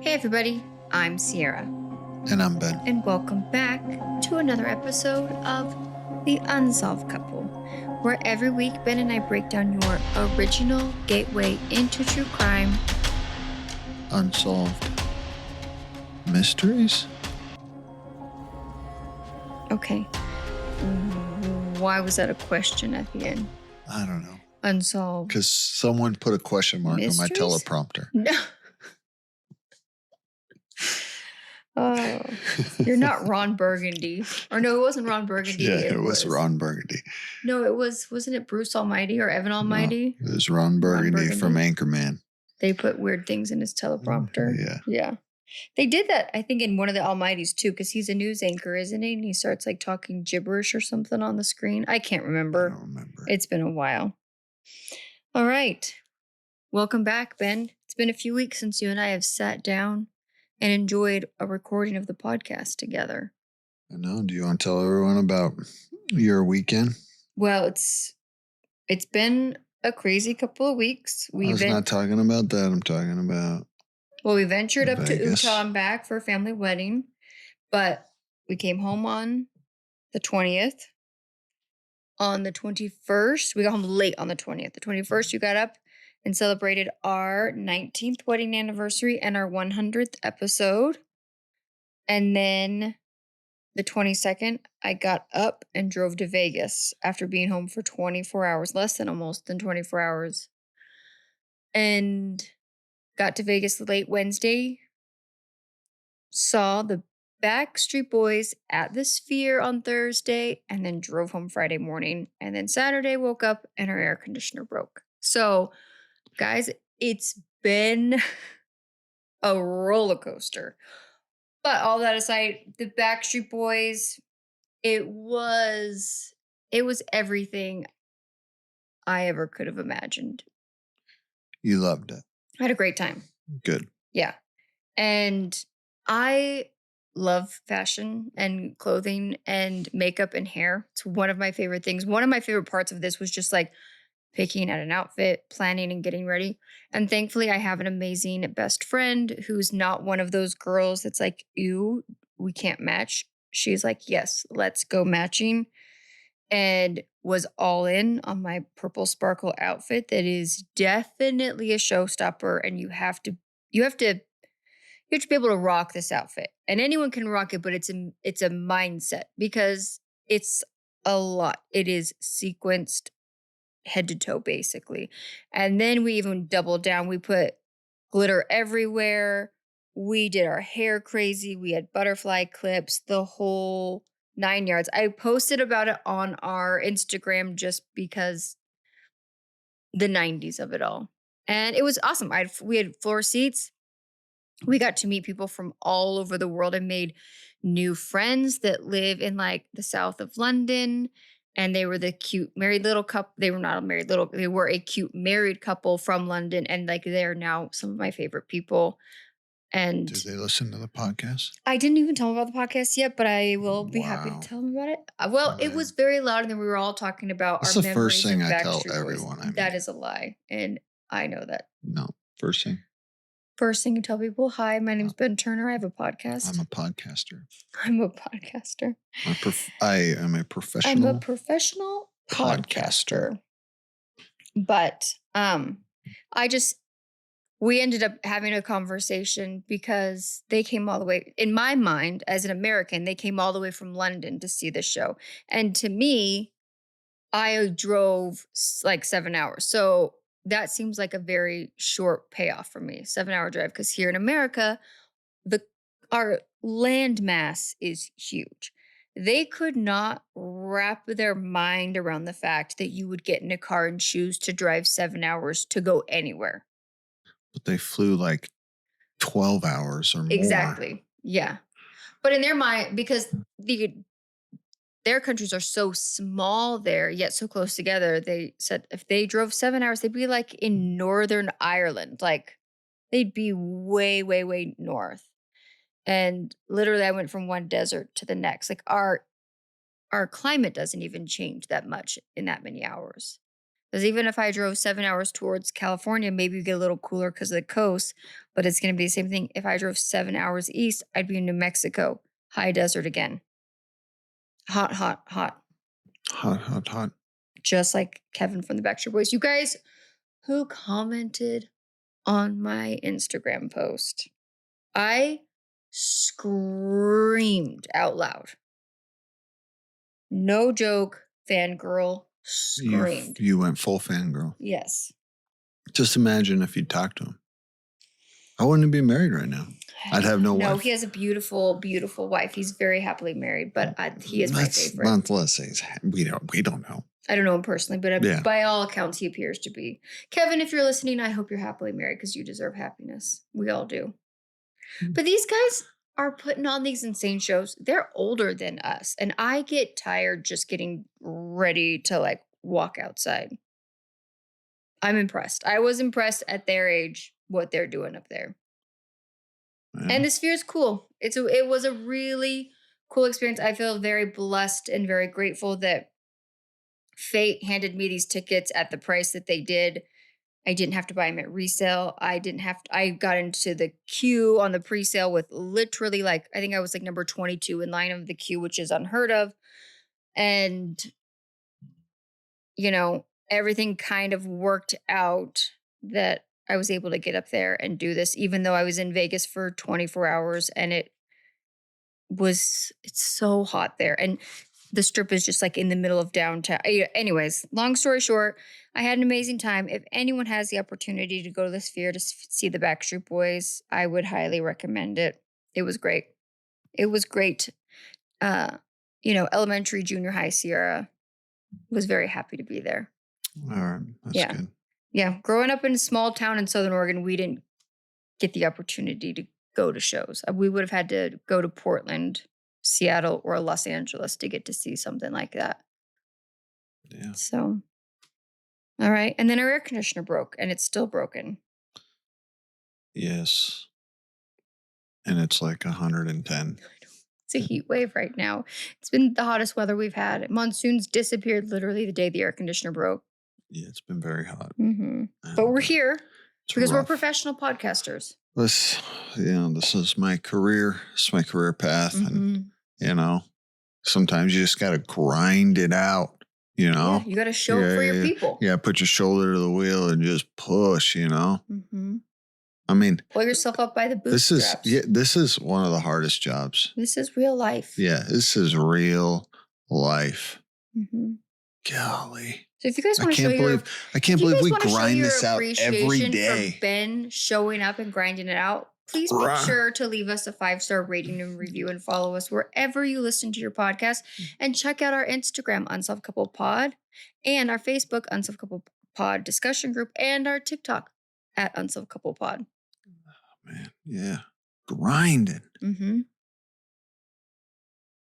Hey everybody, I'm Sierra. And I'm Ben. And welcome back to another episode of The Unsolved Couple, where every week Ben and I break down your original gateway into true crime, Unsolved Mysteries? Okay. Why was that a question at the end? I don't know. Unsolved. Because someone put a question mark Mysteries? on my teleprompter. No. Oh, you're not Ron Burgundy. Or no, it wasn't Ron Burgundy. Yeah, it was Ron Burgundy. No, wasn't it Bruce Almighty or Evan Almighty? No, it was Ron Burgundy from Anchorman. They put weird things in his teleprompter. Yeah. They did that, I think, in one of the Almighties, too, because he's a news anchor, isn't he? And he starts, like, talking gibberish or something on the screen. I can't remember. I don't remember. It's been a while. All right. Welcome back, Ben. It's been a few weeks since you and I have sat down and enjoyed a recording of the podcast together. I know. Do you want to tell everyone about your weekend? Well, it's been a crazy couple of weeks. I was not talking about that. I'm talking about... Well, we ventured up Vegas. to Utah and back for a family wedding, but we came home on the 20th. On the 21st, we got home late on the 20th. The 21st, we got up and celebrated our 19th wedding anniversary and our 100th episode. And then the 22nd, I got up and drove to Vegas after being home for 24 hours, almost than 24 hours. And got to Vegas late Wednesday, saw the Backstreet Boys at the Sphere on Thursday, and then drove home Friday morning. And then Saturday woke up and our air conditioner broke. So, guys, it's been a roller coaster. But all that aside, the Backstreet Boys, it was everything I ever could have imagined. You loved it. I had a great time. Good. Yeah. And I love fashion and clothing and makeup and hair. It's one of my favorite things. One of my favorite parts of this was just like picking out an outfit, planning and getting ready. And thankfully, I have an amazing best friend who's not one of those girls that's like, ew, we can't match. She's like, yes, let's go matching. And was all in on my purple sparkle outfit that is definitely a showstopper. And you have to be able to rock this outfit. And anyone can rock it, but it's a mindset because it's a lot. It is sequenced head to toe, basically. And then we even doubled down. We put glitter everywhere. We did our hair crazy. We had butterfly clips, the whole 9 yards. I posted about it on our Instagram just because the 90s of it all. And it was awesome. We had floor seats. We got to meet people from all over the world and made new friends that live in like the south of London. And they were the cute married little couple. They were not a married little, they were a cute married couple from London. And like they're now some of my favorite people. And did they listen to the podcast? I didn't even tell them about the podcast yet, but I will be happy to tell them about it. Well, it was very loud, and then we were all talking about That's our the memories. first thing of I tell Backstreet Boys. everyone. That is a lie, and I know that. No, first thing. First thing you tell people, hi, my name's Ben Turner. I have a podcast. I'm a podcaster. I'm a podcaster. I am a professional. I'm a professional podcaster. But we ended up having a conversation because they came all the way, in my mind, as an American, they came all the way from London to see the show. And to me, I drove like 7 hours. So that seems like a very short payoff for me, 7-hour drive. Because here in America, our land mass is huge. They could not wrap their mind around the fact that you would get in a car and choose to drive 7 hours to go anywhere. But they flew like 12 hours or more. Exactly. Yeah. But in their mind, because their countries are so small there, yet so close together, they said if they drove 7 hours, they'd be like in Northern Ireland. Like they'd be way, way, way north. And literally I went from one desert to the next. Like our climate doesn't even change that much in that many hours. Because even if I drove 7 hours towards California, maybe you get a little cooler because of the coast, but it's going to be the same thing. If I drove 7 hours east, I'd be in New Mexico, high desert again. Hot, hot, hot. Hot, hot, hot. Just like Kevin from the Backstreet Boys. You guys who commented on my Instagram post, I screamed out loud. No joke, fangirl screamed. You went full fangirl. Yes. Just imagine if you'd talked to him. I wouldn't be married right now. I'd have no wife. No, he has a beautiful, beautiful wife. He's very happily married, but he is my favorite. Let's say we don't know. I don't know him personally, but by all accounts, he appears to be. Kevin, if you're listening, I hope you're happily married because you deserve happiness. We all do. But these guys are putting on these insane shows. They're older than us, and I get tired just getting ready to like walk outside. I'm impressed. I was impressed at their age what they're doing up there. Yeah. And the Sphere is cool. It was a really cool experience. I feel very blessed and very grateful that fate handed me these tickets at the price that they did. I didn't have to buy them at resale. I got into the queue on the pre-sale with literally I think I was number 22 in line of the queue, which is unheard of. And, everything kind of worked out that I was able to get up there and do this, even though I was in Vegas for 24 hours and it's so hot there. And the Strip is just in the middle of downtown. Anyways, long story short, I had an amazing time. If anyone has the opportunity to go to the Sphere to see the Backstreet Boys, I would highly recommend it. It was great. It was great. Elementary, junior high Sierra was very happy to be there. All right. That's good. Yeah. Growing up in a small town in Southern Oregon, we didn't get the opportunity to go to shows. We would have had to go to Portland, Seattle, or Los Angeles to get to see something like that. Yeah. So, all right. And then our air conditioner broke, and it's still broken. Yes. And it's 110. It's a heat wave right now. It's been the hottest weather we've had. Monsoons disappeared literally the day the air conditioner broke. Yeah, it's been very hot. Mm-hmm. But we're here because we're professional podcasters. This is my career. It's my career path. Mm-hmm. And, sometimes you just got to grind it out, Yeah, you got to show up for your people. Yeah, put your shoulder to the wheel and just push, Mm-hmm. I mean, pull yourself up by the bootstraps. This is one of the hardest jobs. This is real life. Yeah, this is real life. Mm-hmm. Golly. So if you guys want to show I can't believe we grind this out every day. For Ben showing up and grinding it out, please make sure to leave us a 5-star rating and review and follow us wherever you listen to your podcast. And check out our Instagram, Unsolved Couple Pod, and our Facebook, Unsolved Couple Pod discussion group, and our TikTok at Unsolved Couple Pod. Oh, man, yeah. Grinding. Mm-hmm.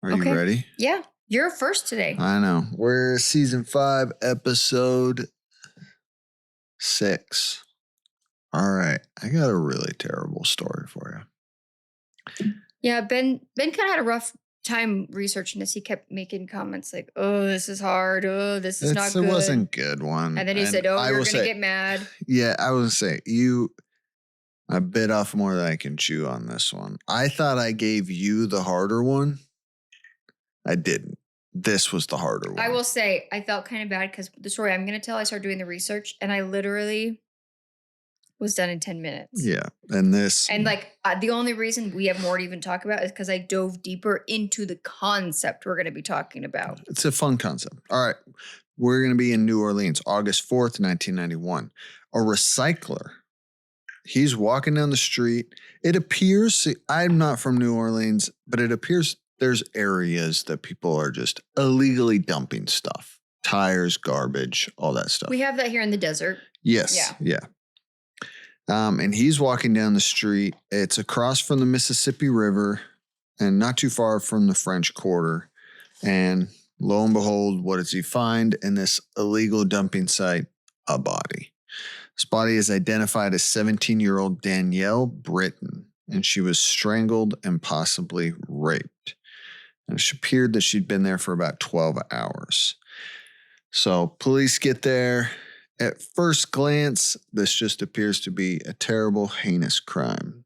Are you ready? Yeah. You're first today. I know. We're season 5, episode 6. All right. I got a really terrible story for you. Yeah, Ben kind of had a rough time researching this. He kept making comments like, "Oh, this is hard. Oh, this is not good." It wasn't a good one. And then he said, "Oh, you're going to get mad." Yeah, I would say I bit off more than I can chew on this one. I thought I gave you the harder one. I didn't. This was the harder one. I will say I felt kind of bad because the story I'm going to tell, I started doing the research and I literally was done in 10 minutes. Yeah. And the only reason we have more to even talk about is because I dove deeper into the concept we're going to be talking about. It's a fun concept. All right. We're going to be in New Orleans, August 4th, 1991. A recycler. He's walking down the street. It appears, I'm not from New Orleans, but it appears there's areas that people are just illegally dumping stuff. Tires, garbage, all that stuff. We have that here in the desert. Yes. Yeah. And he's walking down the street. It's across from the Mississippi River and not too far from the French Quarter. And lo and behold, what does he find in this illegal dumping site? A body. This body is identified as 17-year-old Danielle Britton, and she was strangled and possibly raped. And it appeared that she'd been there for about 12 hours. So police get there, At first glance, this just appears to be a terrible, heinous crime.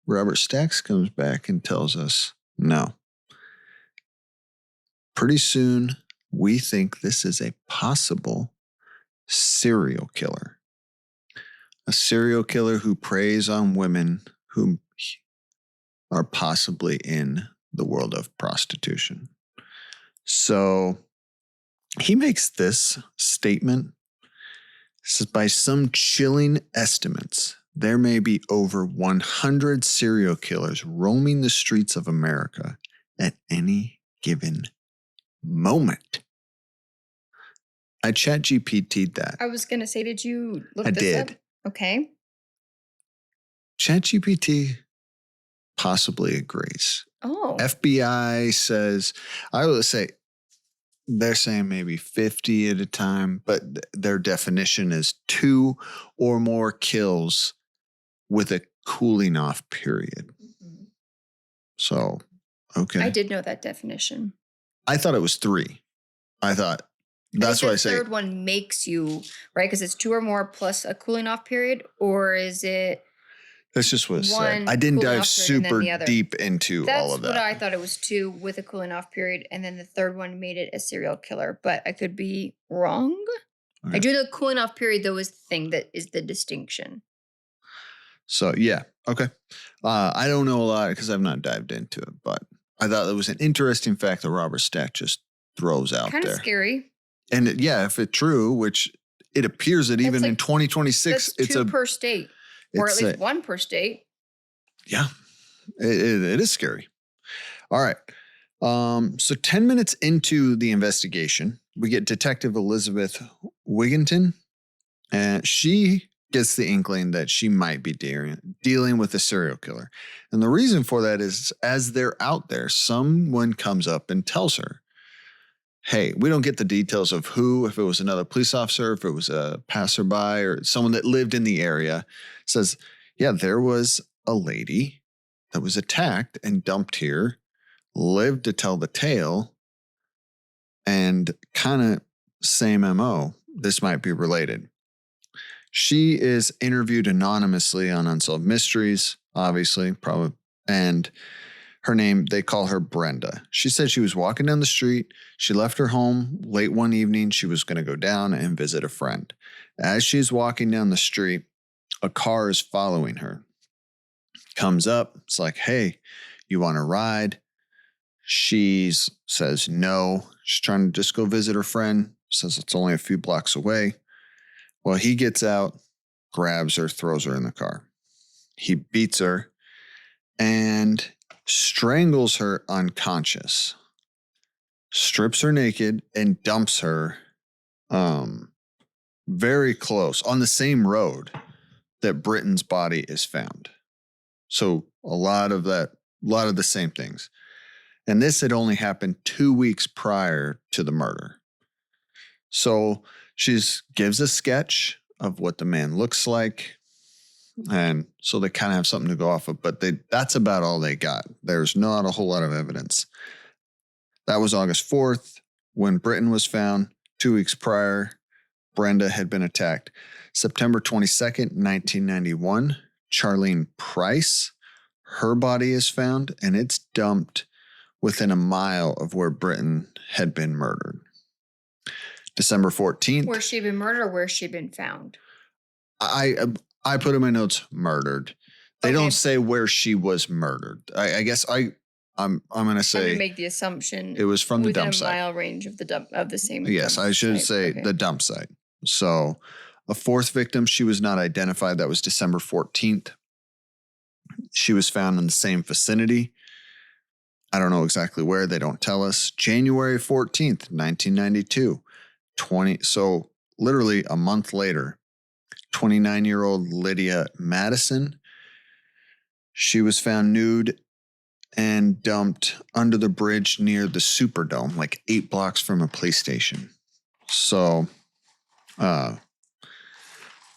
Robert Stacks comes back and tells us, no. Pretty soon, we think this is a possible serial killer. A serial killer who preys on women who are possibly in the world of prostitution. So he makes this statement. Says, by some chilling estimates, there may be over 100 serial killers roaming the streets of America at any given moment. I ChatGPT'd that. I was going to say, did you look I this did. up? Okay. ChatGPT possibly agrees. Oh. FBI says, I would say, they're saying maybe 50 at a time, but their definition is 2 or more kills with a cooling off period. Mhm. So, okay. I did know that definition. I thought it was 3. I thought that's why I say the third one makes you, right? Because it's 2 or more plus a cooling off period, or is it? That's just what it said. One I didn't cooling dive off period and then super the other. deep into all of That's what that. I thought. It was 2 with a cooling off period, and then the third one made it a serial killer, but I could be wrong. Okay. I do the cooling off period, though, is the thing that is the distinction. So, yeah. Okay. I don't know a lot because I've not dived into it, but I thought it was an interesting fact that Robert Stack just throws out Kind there. of scary. And if it's true, which it appears that even in 2026, it's 2 per state, or at least 1 per state. Yeah, it is scary. All right. So 10 minutes into the investigation, we get Detective Elizabeth Wigginton, and she gets the inkling that she might be dealing with a serial killer. And the reason for that is as they're out there, someone comes up and tells her, hey, we don't get the details of who, if it was another police officer, if it was a passerby or someone that lived in the area, says, yeah, there was a lady that was attacked and dumped here, lived to tell the tale, and kind of same MO. This might be related. She is interviewed anonymously on Unsolved Mysteries, obviously, probably, and her name, they call her Brenda. She said she was walking down the street. She left her home late one evening. She was going to go down and visit a friend. As she's walking down the street, a car is following her. Comes up. It's like, hey, you want to ride? She says no. She's trying to just go visit her friend. Says it's only a few blocks away. Well, he gets out, grabs her, throws her in the car. He beats her and strangles her unconscious, strips her naked, and dumps her very close on the same road that Britton's body is found. So a lot of the same things. And this had only happened 2 weeks prior to the murder. So she gives a sketch of what the man looks like. And so they kind of have something to go off of, but that's about all they got. There's not a whole lot of evidence. That was August 4th when Britton was found. 2 weeks prior, Brenda had been attacked. September 22nd, 1991, Charlene Price, her body is found, and it's dumped within a mile of where Britton had been murdered. December 14th. Where she been murdered or where she been found? I put in my notes murdered. They don't say where she was murdered. I guess I'm going to say to make the assumption it was from the dump site. Within a mile range of the same. Yes, I should say the dump site. So a 4th victim, she was not identified. That was December 14th. She was found in the same vicinity. I don't know exactly where. They don't tell us. January 14th, 1992. So literally a month later, 29-year-old Lydia Madison. She was found nude and dumped under the bridge near the Superdome, like 8 blocks from a police station. So,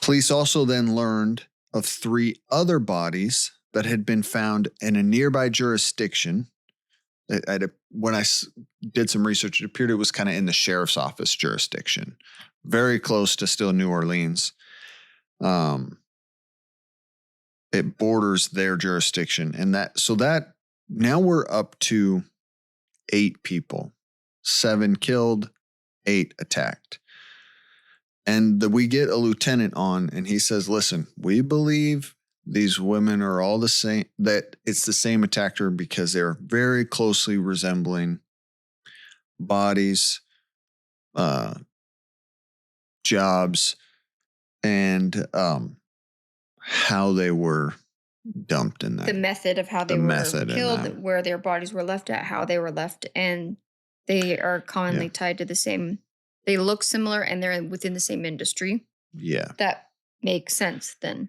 police also then learned of 3 other bodies that had been found in a nearby jurisdiction When I did some research, it appeared it was kind of in the sheriff's office jurisdiction, very close to still New Orleans. It borders their jurisdiction, and that now we're up to 8 people, 7 killed, 8 attacked. And we get a lieutenant on, and he says, listen, we believe these women are all the same, that it's the same attacker because they're very closely resembling bodies, jobs, and how they were dumped in that. The method of how they were killed, where their bodies were left at, how they were left, and they are commonly tied to the same. They look similar, and they're within the same industry. Yeah. That makes sense then.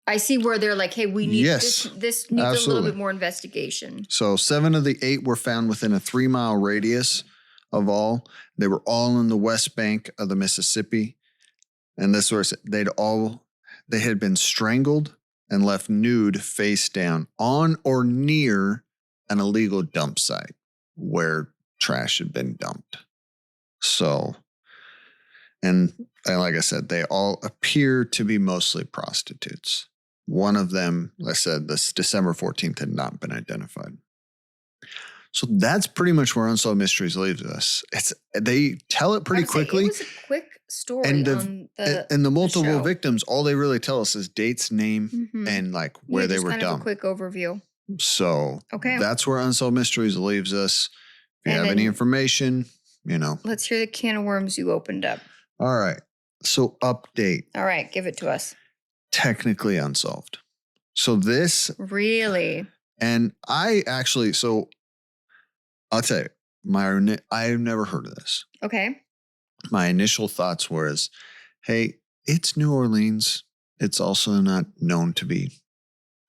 I see where they're like, hey, we need this needs a little bit more investigation. So 7 of the 8 were found within a 3-mile radius of all. They were all in the west bank of the Mississippi. And this was, they had been strangled and left nude face down on or near an illegal dump site where trash had been dumped. So, and like I said, they all appear to be mostly prostitutes. One of them, like I said, this December 14th had not been identified. So that's pretty much where Unsolved Mysteries leaves us. They tell it pretty quickly. It was a quick story and the multiple victims, all they really tell us is dates, name, and like where they were dumped. Kind of a quick overview. So that's where Unsolved Mysteries leaves us. If you have any information, let's hear the can of worms you opened up. All right. So update. All right. Give it to us. Technically unsolved. So this. Really? And I actually, I'll tell you, I've never heard of this. Okay. My initial thoughts was, hey, it's New Orleans. It's also not known to be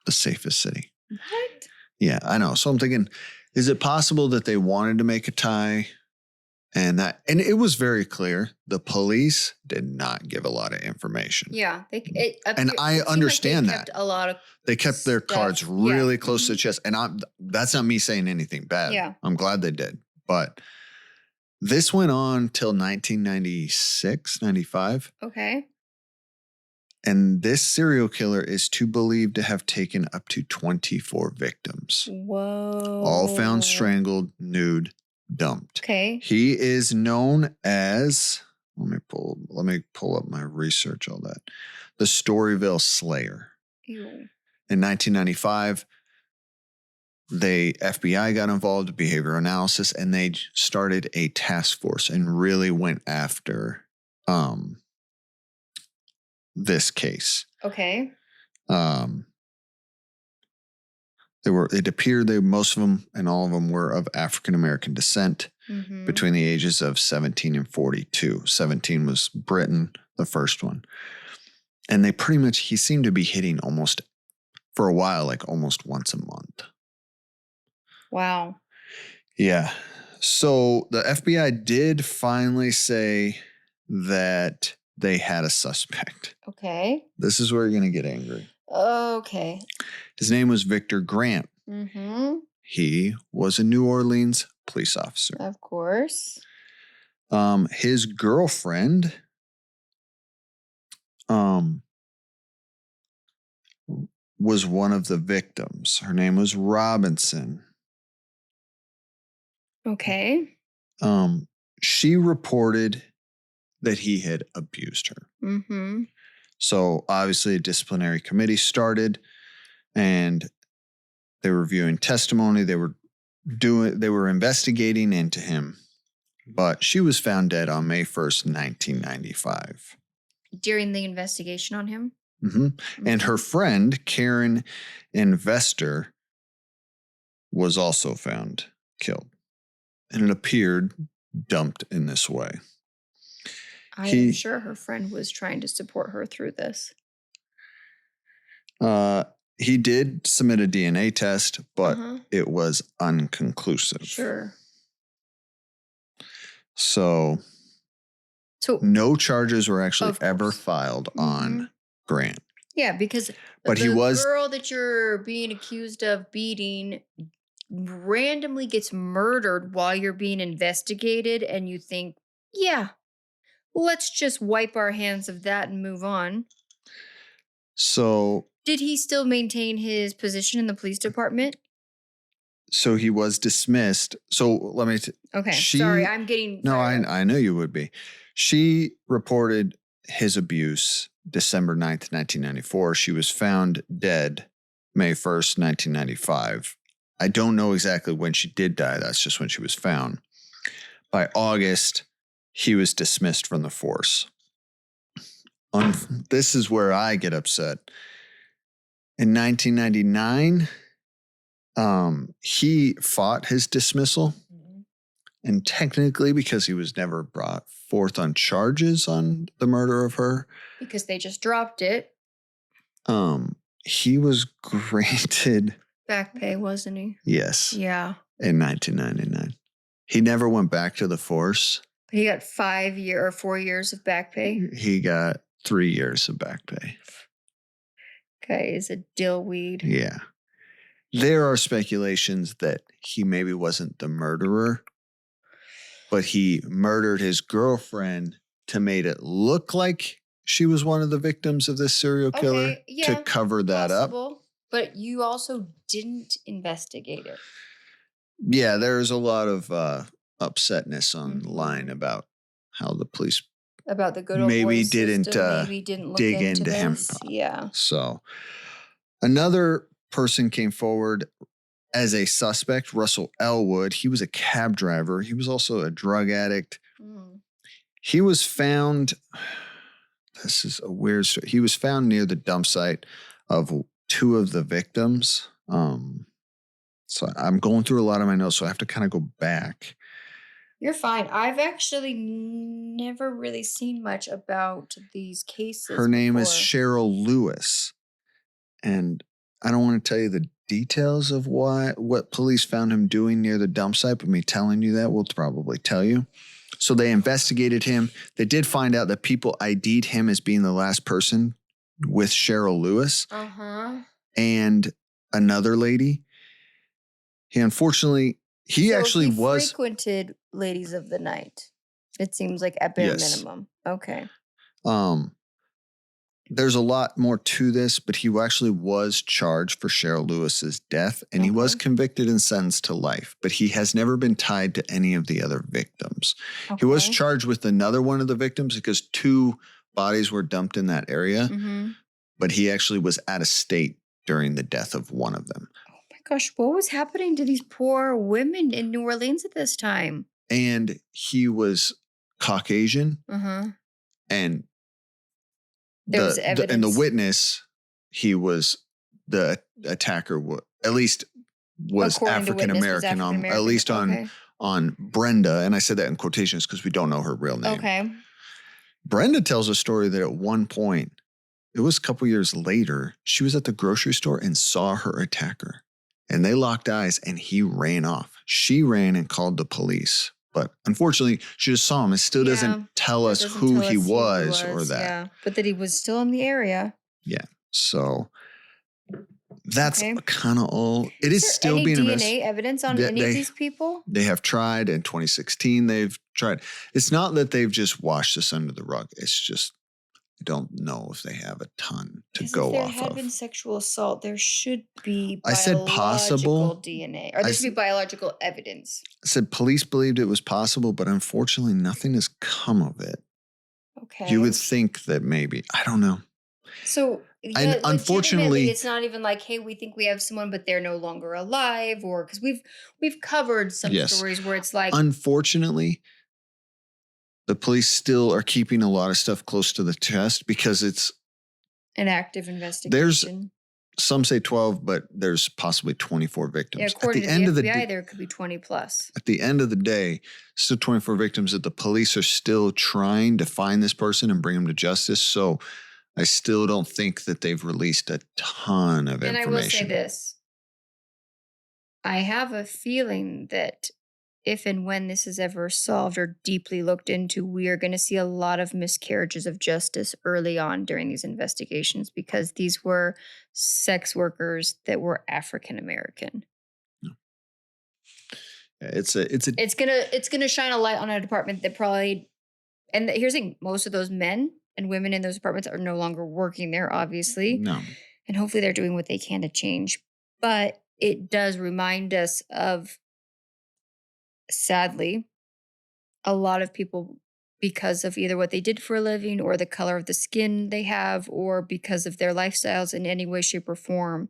the safest city. What? Yeah, I know. So I'm thinking, is it possible that they wanted to make a tie? And it was very clear. The police did not give a lot of information. Yeah. I understand that. They kept their cards really close to the chest. And that's not me saying anything bad. Yeah. I'm glad they did. But this went on till 1996, 95. Okay. And this serial killer is believed to have taken up to 24 victims. Whoa. All found strangled, nude, dumped. Okay. He is known as, let me pull up my research on that. The Storyville Slayer. Ew. In 1995, the FBI got involved, behavioral analysis, and they started a task force and really went after this case. Okay. It appeared that most of them and all of them were of African American descent between the ages of 17 and 42. 17 was Britain, the first one. And he seemed to be hitting almost, for a while, like almost once a month. Wow. Yeah. So the FBI did finally say that they had a suspect. Okay. This is where you're going to get angry. Okay. His name was Victor Grant. He was a New Orleans police officer. Of course. His girlfriend was one of the victims. Her name was Robinson. Okay. She reported that he had abused her. So obviously a disciplinary committee started and they were reviewing testimony. They were investigating into him, but she was found dead on May 1st, 1995. During the investigation on him? And her friend, Karen Investor, was also found killed. And it appeared dumped in this way. I'm sure her friend was trying to support her through this. He did submit a DNA test, but it was unconclusive. Sure. So no charges were actually ever filed on Grant. Yeah, because but the girl that you're being accused of beating randomly gets murdered while you're being investigated and you think, yeah, let's just wipe our hands of that and move on. So Did he still maintain his position in the police department? so he was dismissed. So let me Okay, sorry, she I'm getting no, fired up. I knew you would be. She reported his abuse December 9th, 1994. She was found dead May 1st, 1995. I don't know exactly when she did die. That's just when she was found. By August, he was dismissed from the force. This is where I get upset. In 1999, he fought his dismissal. Mhm. And technically, because he was never brought forth on charges on the murder of her, Because they just dropped it. he was granted, Back pay, wasn't he? yes, Yeah. in 1999. He never went back to the force. But he got 5 year or 4 years of back pay. He got 3 years of back pay. Guy is a dillweed. Yeah. There are speculations that he maybe wasn't the murderer, but he murdered his girlfriend to make it look like she was one of the victims of this serial killer Okay, yeah, to cover that up. possible. But you also didn't investigate it. Yeah, there's a lot of upsetness online Mhm. about how the police About the good old maybe boy didn't system, maybe didn't look dig into into him. this. Yeah. So another person came forward as a suspect, Russell Elwood. He was a cab driver. He was also a drug addict. Mm. He was found, this is a weird story. He was found near the dump site of two of the victims. So I'm going through a lot of my notes, so I have to kind of go back. You're fine. I've actually never really seen much about these cases Her name is before. Cheryl Lewis. And I don't want to tell you the details of what police found him doing near the dump site, but me telling you that will probably tell you. So they investigated him. They did find out that people ID'd him as being the last person with Cheryl Lewis Uh-huh. and another lady. He actually he was, frequented ladies of the night. It seems like at bare yes. minimum. Okay. There's a lot more to this, but he actually was charged for Cheryl Lewis's death, and he was Okay. convicted and sentenced to life, but he has never been tied to any of the other victims. He was Okay. charged with another one of the victims because two bodies were dumped in that area, Mm-hmm. but he actually was out of state during the death of one of them. Oh my gosh, what was happening to these poor women in New Orleans at this time? And he was Caucasian, Uh-huh. and There was the and the evidence. witness, he was the attacker, at least was According to African witness, was American on African-American? at least Okay. on Brenda, and I said that in quotations because we don't know her real name. Okay. Brenda tells a story that at one point, it was a couple years later, she was at the grocery store and saw her attacker, and they locked eyes, and he ran off. She ran and called the police, but unfortunately, she just saw him. It still Yeah, doesn't tell that us doesn't who tell he us was or that. Yeah, but that he was still in the area. Yeah, so that's Okay. kind of all. It is there still any being DNA investigated. evidence on any of these people? They have tried in 2016. They've tried. It's not that they've just washed this under the rug. It's just I don't know if they have a ton to Because if go there off had been of. sexual assault, there should be I said biological possible. DNA, or I there should be biological evidence. said police believed it was possible, but unfortunately, nothing has come of it. Okay. You would think that maybe I don't know. So, And yeah, legitimately, unfortunately, it's not even like, hey, we think we have someone, but they're no longer alive, or because we've covered some yes. stories where it's like, Unfortunately, the police still are keeping a lot of stuff close to the chest because it's an active investigation. some say 12, but there's possibly 24 victims. Yeah, according at to the end the of the FBI, there could be 20 plus. At the end of the day, still 24 victims that the police are still trying to find this person and bring him to justice. So I still don't think that they've released a ton of information. And I will say this. I have a feeling that if and when this is ever solved or deeply looked into, we are going to see a lot of miscarriages of justice early on during these investigations because these were sex workers that were African American. It's It's gonna shine a light on a department that probably. And here's the thing: most of those men and women in those departments are no longer working there, obviously, no. and hopefully they're doing what they can to change. But it does remind us of, sadly, a lot of people, because of either what they did for a living or the color of the skin they have, or because of their lifestyles in any way, shape, or form,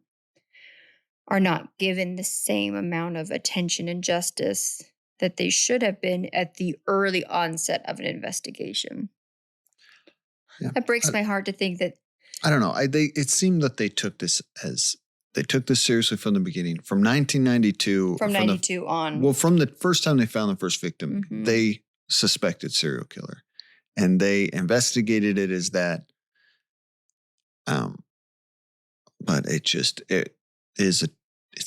are not given the same amount of attention and justice that they should have been at the early onset of an investigation. Yeah. That breaks my heart to think that. I don't know. It seemed that they took this seriously from the beginning. From 1992. From 92 on. Well, from the first time they found the first victim, they suspected serial killer. And they investigated it as that. But it's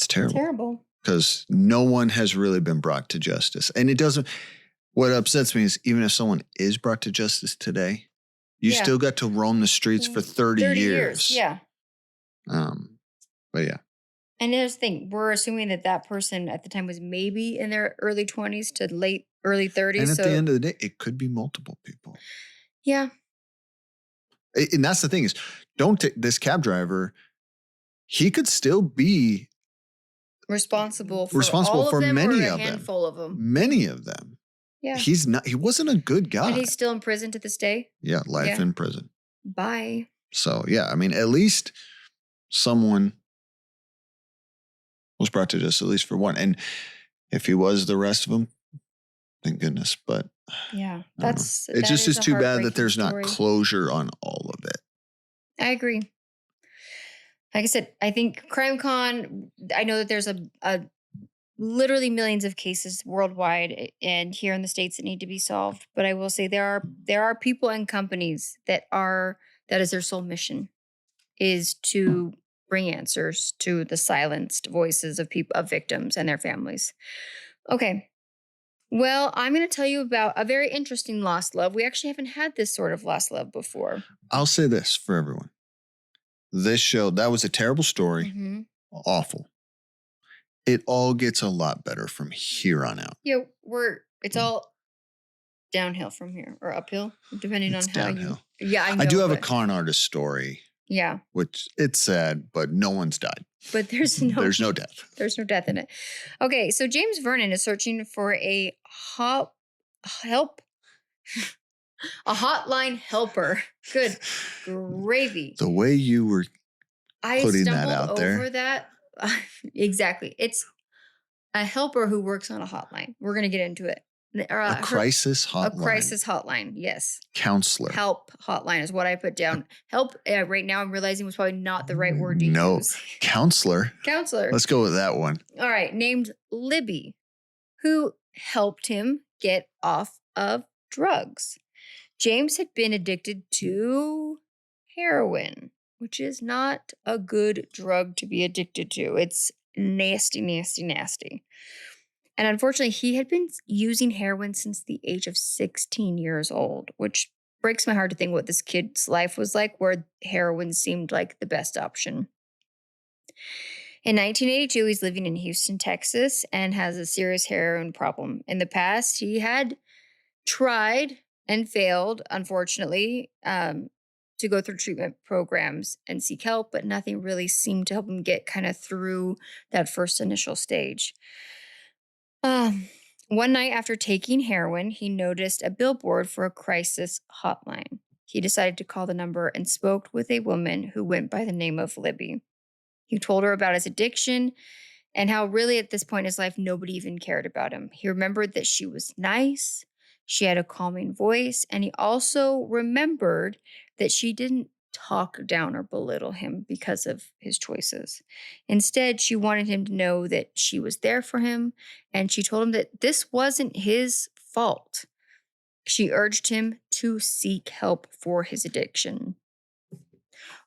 terrible. Terrible. Because no one has really been brought to justice. And it doesn't, what upsets me is even if someone is brought to justice today, you still got to roam the streets for 30 years. Yeah. But yeah. And here's the thing, we're assuming that person at the time was maybe in their early 20s to late early 30s. And at the end of the day, it could be multiple people. Yeah. And that's the thing is, don't take this cab driver. He could still be responsible for all of them many or a of handful of them. Many of them. Yeah. He wasn't a good guy. And he's still in prison to this day? Yeah, life in prison. Bye. So, yeah, I mean, at least someone was brought to justice, at least for one. And if he was the rest of them, thank goodness. But yeah, it's just too bad that there's not closure on all of it. I agree. Like I said, I think CrimeCon, I know that there's a literally millions of cases worldwide and here in the States that need to be solved. But I will say there are people and companies that is their sole mission, is to bring answers to the silenced voices of victims and their families. Okay. Well, I'm going to tell you about a very interesting lost love. We actually haven't had this sort of lost love before. I'll say this for everyone. This show, that was a terrible story. Awful. It all gets a lot better from here on out. Yeah, it's all downhill from here, or uphill, depending on how downhill. Yeah, I know. I do have a con artist story. Yeah. Which it's sad, but no one's died. But there's no death. There's no death in it. Okay, so James Vernon is searching for a hotline helper. Good gravy. The way you were putting that out there. Over that. Exactly. It's a helper who works on a hotline. We're going to get into it. A crisis hotline. A crisis hotline, yes. Counselor. Help hotline is what I put down. Help, right now I'm realizing was probably not the right word to use. Counselor. Counselor. Let's go with that one. All right, named Libby, who helped him get off of drugs. James had been addicted to heroin, which is not a good drug to be addicted to. It's nasty, nasty, nasty. And unfortunately, he had been using heroin since the age of 16 years old, which breaks my heart to think what this kid's life was like, where heroin seemed like the best option. In 1982, he's living in Houston, Texas, and has a serious heroin problem. In the past, he had tried and failed, unfortunately, to go through treatment programs and seek help, but nothing really seemed to help him get kind of through that first initial stage. One night after taking heroin, he noticed a billboard for a crisis hotline. He decided to call the number and spoke with a woman who went by the name of Libby. He told her about his addiction and how really at this point in his life, nobody even cared about him. He remembered that she was nice, she had a calming voice, and he also remembered that she didn't talk down or belittle him because of his choices. Instead, she wanted him to know that she was there for him, and she told him that this wasn't his fault. She urged him to seek help for his addiction.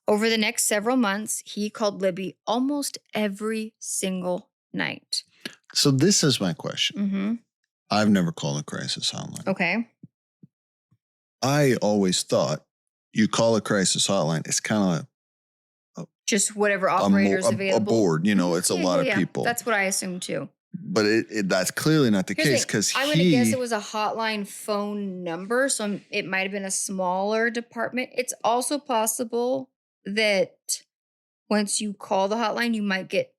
Over the next several months, he called Libby almost every single night. So this is my question. I've never called a crisis hotline. Okay. I always thought you call a crisis hotline, it's kind of just whatever operator's available. A board, it's a lot of people. That's what I assumed too. But that's clearly not the Here's the case thing. because I'm gonna guess it was a hotline phone number, so it might have been a smaller department. It's also possible that once you call the hotline, you might get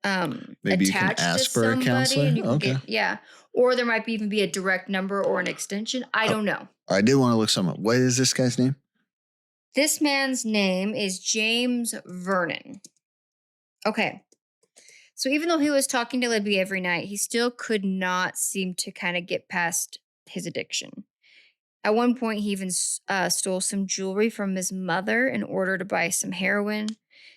maybe you can attached to ask for a somebody, counselor. and you can Okay. get or there might even be a direct number or an extension. I don't know. I did want to look some up. What is this guy's name? This man's name is James Vernon. Okay. So even though he was talking to Libby every night, he still could not seem to kind of get past his addiction. At one point, he even stole some jewelry from his mother in order to buy some heroin.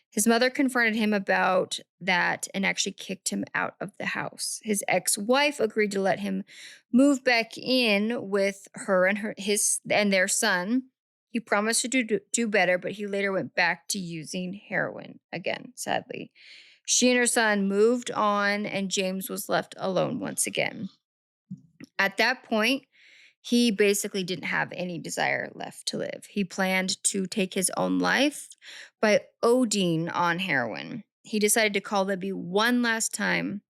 His mother confronted him about that and actually kicked him out of the house. His ex-wife agreed to let him move back in with her and his and their son. He promised to do better, but he later went back to using heroin again, sadly. She and her son moved on, and James was left alone once again. At that point, he basically didn't have any desire left to live. He planned to take his own life by ODing on heroin. He decided to call Libby one last time,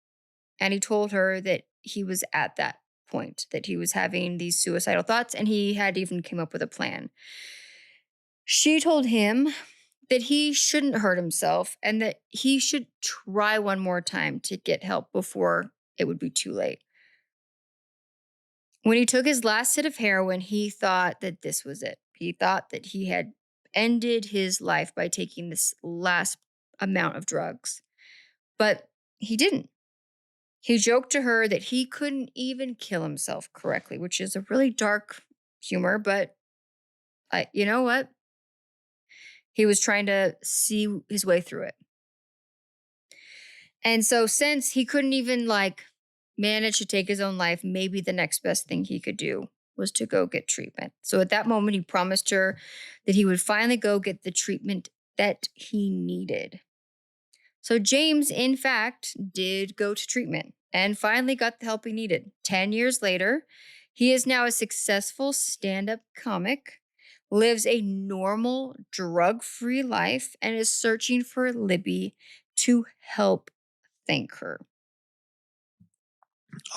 and he told her that he was at that point, that he was having these suicidal thoughts, and he had even came up with a plan. She told him that he shouldn't hurt himself and that he should try one more time to get help before it would be too late. When he took his last hit of heroin, he thought that this was it. He thought that he had ended his life by taking this last amount of drugs. But he didn't. He joked to her that he couldn't even kill himself correctly, which is a really dark humor, but you know what? He was trying to see his way through it. And so since he couldn't even manage to take his own life, maybe the next best thing he could do was to go get treatment. So at that moment, he promised her that he would finally go get the treatment that he needed. So James, in fact, did go to treatment and finally got the help he needed. 10 years later, he is now a successful stand-up comic, lives a normal, drug-free life, and is searching for Libby to help thank her.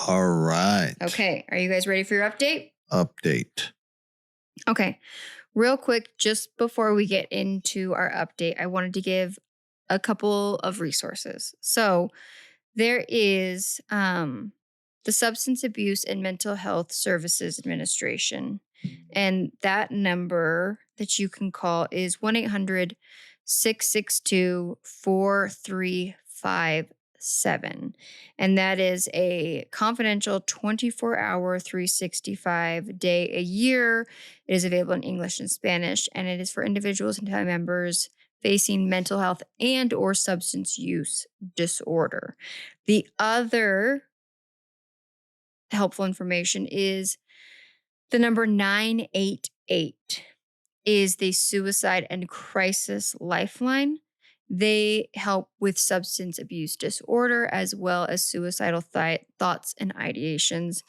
All right. Okay, are you guys ready for your update? Update. Okay, real quick, just before we get into our update, I wanted to give a couple of resources. So there is the Substance Abuse and Mental Health Services Administration, and that number that you can call is 1-800-662-4357. And that is a confidential 24-hour, 365 day a year. It is available in English and Spanish, and it is for individuals and family members facing mental health and or substance use disorder. The other helpful information is the number 988 is the Suicide and Crisis Lifeline. They help with substance abuse disorder as well as suicidal thoughts and ideations.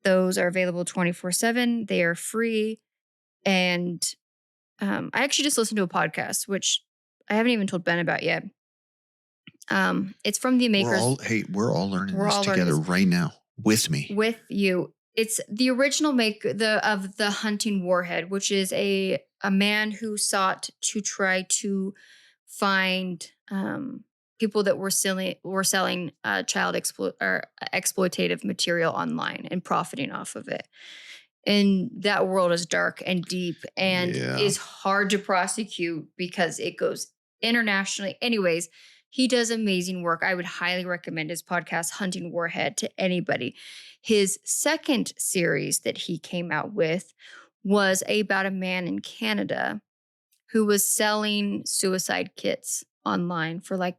Those are available 24/7. They are free. And I actually just listened to a podcast, which I haven't even told Ben about yet. It's from the makers. We're all learning We're this all learning together this right now with me. with you. It's the original maker of the hunting warhead, which is a man who sought to try to find people that were selling child exploitative material online and profiting off of it. And that world is dark and deep and is hard to prosecute because it goes internationally. Anyways, he does amazing work. I would highly recommend his podcast, Hunting Warhead, to anybody. His second series that he came out with was about a man in Canada who was selling suicide kits online for like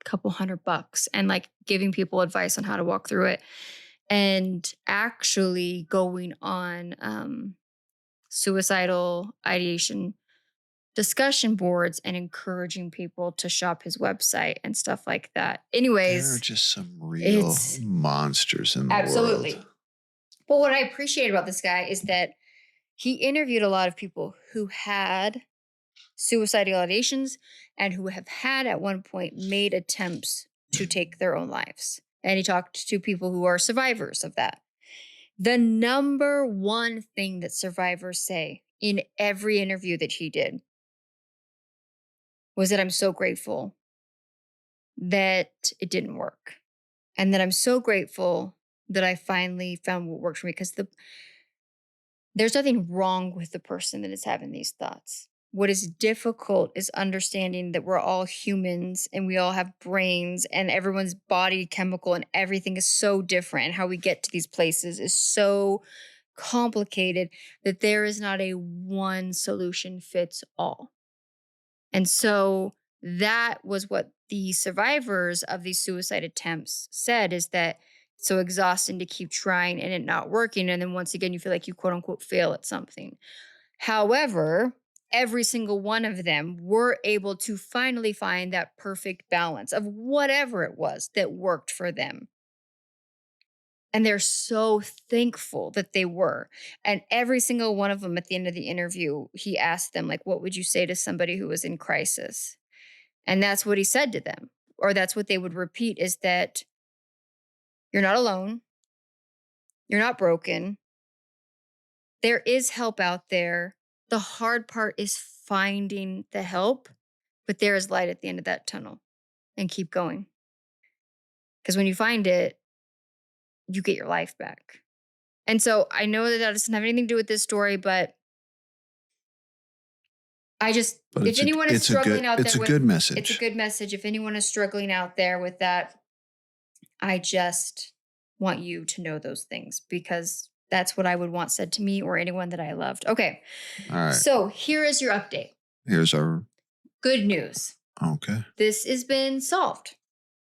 a couple $100 and like giving people advice on how to walk through it. And actually going on suicidal ideation discussion boards and encouraging people to shop his website and stuff like that. Anyways, there are just some real monsters in the absolutely world. But what I appreciate about this guy is that he interviewed a lot of people who had suicidal ideations and who have had at one point made attempts to take their own lives. and he talked to people who are survivors of that. The number one thing that survivors say in every interview that he did was that I'm so grateful that it didn't work. And that I'm so grateful that I finally found what worked for me because there's nothing wrong with the person that is having these thoughts. What is difficult is understanding that we're all humans and we all have brains and everyone's body chemical and everything is so different. And how we get to these places is so complicated that there is not a one solution fits all. And so that was what the survivors of these suicide attempts said is that it's so exhausting to keep trying and it not working. And then once again, you feel like you quote unquote fail at something. However, every single one of them were able to finally find that perfect balance of whatever it was that worked for them. And they're so thankful that they were. And every single one of them at the end of the interview, he asked them, like, what would you say to somebody who was in crisis? And that's what he said to them. Or that's what they would repeat is that you're not alone. You're not broken. There is help out there. The hard part is finding the help, but there is light at the end of that tunnel and keep going. Because when you find it, you get your life back. And so I know that doesn't have anything to do with this story, but But if anyone is struggling out there, it's a good message. It's a good message. If anyone is struggling out there with that, I just want you to know those things because that's what I would want said to me or anyone that I loved. Okay. All right. So here is your update. Here's our good news. Okay. This has been solved.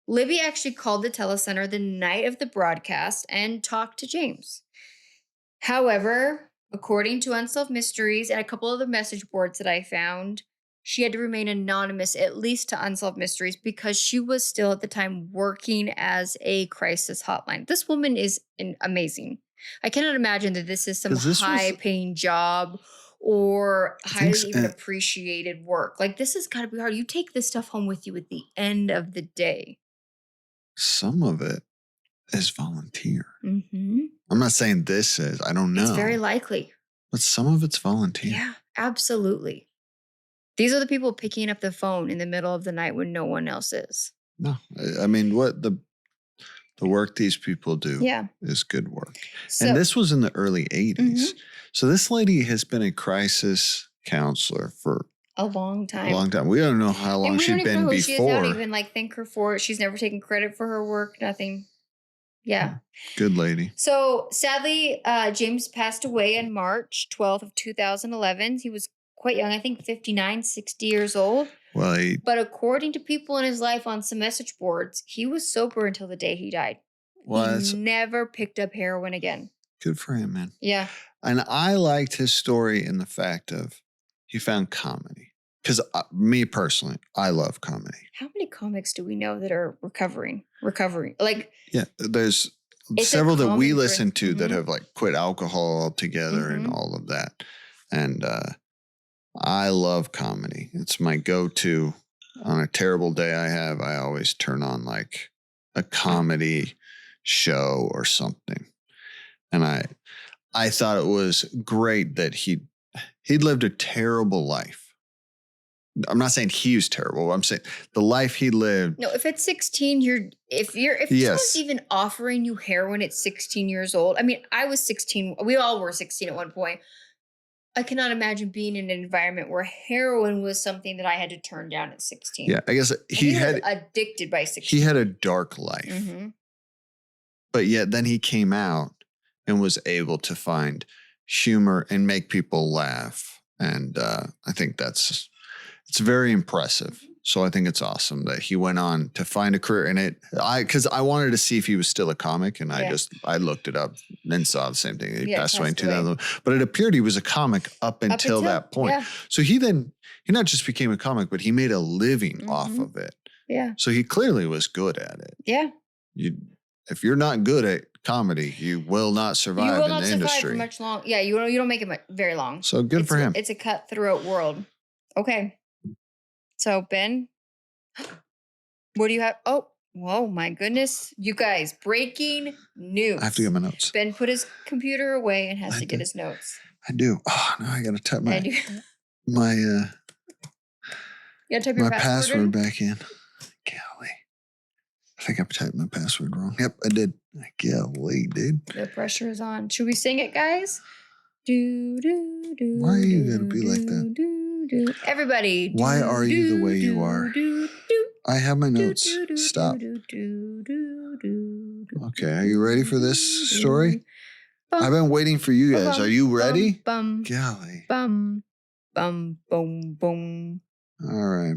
Libby actually called the telecenter the night of the broadcast and talked to James. However, according to Unsolved Mysteries and a couple of the message boards that I found, she had to remain anonymous, at least to Unsolved Mysteries, because she was still at the time working as a crisis hotline. This woman is amazing. I cannot imagine that this is some high-paying job or highly even appreciated work. Like, this has got to be hard. You take this stuff home with you at the end of the day. Some of it is volunteer. Mm-hmm. I'm not saying this is. I don't know. It's very likely. But some of it's volunteer. Yeah, absolutely. These are the people picking up the phone in the middle of the night when no one else is. No, I mean, what the work these people do is good work. So, and this was in the early 80s. Mm-hmm. So this lady has been a crisis counselor for a long time. We don't know how long she'd been before. She does not even thank her for it. She's never taken credit for her work. Nothing. Yeah. Good lady. So sadly, James passed away on March 12th of 2011. He was quite young. I think 59, 60 years old. Well, but according to people in his life on some message boards, he was sober until the day he died. Well, he never picked up heroin again. Good for him, man. Yeah. And I liked his story in the fact of he found comedy. Because me personally, I love comedy. How many comics do we know that are recovering? Like, yeah, there's several that we listen to that have quit alcohol altogether and all of that. And I love comedy. It's my go-to. On a terrible day I always turn on a comedy show or something. And I thought it was great that he'd lived a terrible life. I'm not saying he was terrible. I'm saying the life he lived. No, if at 16, if someone's even offering you heroin at 16 years old. I mean, I was 16. We all were 16 at one point. I cannot imagine being in an environment where heroin was something that I had to turn down at 16. Yeah, I guess he was addicted by 16. He had a dark life. Mm-hmm. But yet then he came out and was able to find humor and make people laugh. And I think it's very impressive. So I think it's awesome that he went on to find a career in it. Because I wanted to see if he was still a comic, and I looked it up and saw the same thing. He passed away in 2000. But it appeared he was a comic up until that point. Yeah. So he not just became a comic, but he made a living off of it. Yeah. So he clearly was good at it. Yeah. If you're not good at comedy, you will not survive in the industry. For much long. Yeah, you don't make it very long. So good for him. It's a cutthroat world. Okay. So Ben, what do you have? Oh, Whoa, my goodness. You guys, breaking news. I have to get my notes. Ben put his computer away and has I to get do. his notes. I do. Oh, no, I got to type And you my gotta type your password in? back in. Golly. I think I typed my password wrong. Yep, I did. Golly, dude. The pressure is on. Should we sing it, guys? Do, do, do. Why are you gonna be like that? Do. Everybody. Why are you the way you are? I have my notes. Stop. Okay, are you ready for this story? I've been waiting for you guys. Are you ready? Golly. Bum, bum, boom, boom. All right.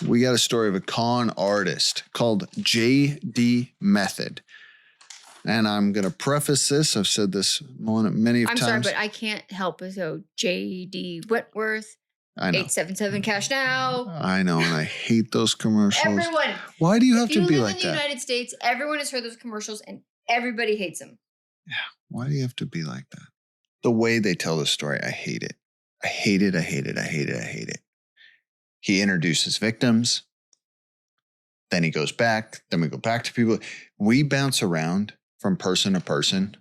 We got a story of a con artist called J.D. Method. And I'm going to preface this. I've said this many times. I'm sorry, but I can't help but so J.D. Whitworth. I know. 877 cash now. I know, and I hate those commercials. Everyone. Why do you have to be like that? If you live in the United States, everyone has heard those commercials and everybody hates them. Yeah. Why do you have to be like that? The way they tell the story, I hate it. I hate it. I hate it. I hate it. I hate it. He introduces victims. Then he goes back. Then we go back to people. We bounce around from person to person.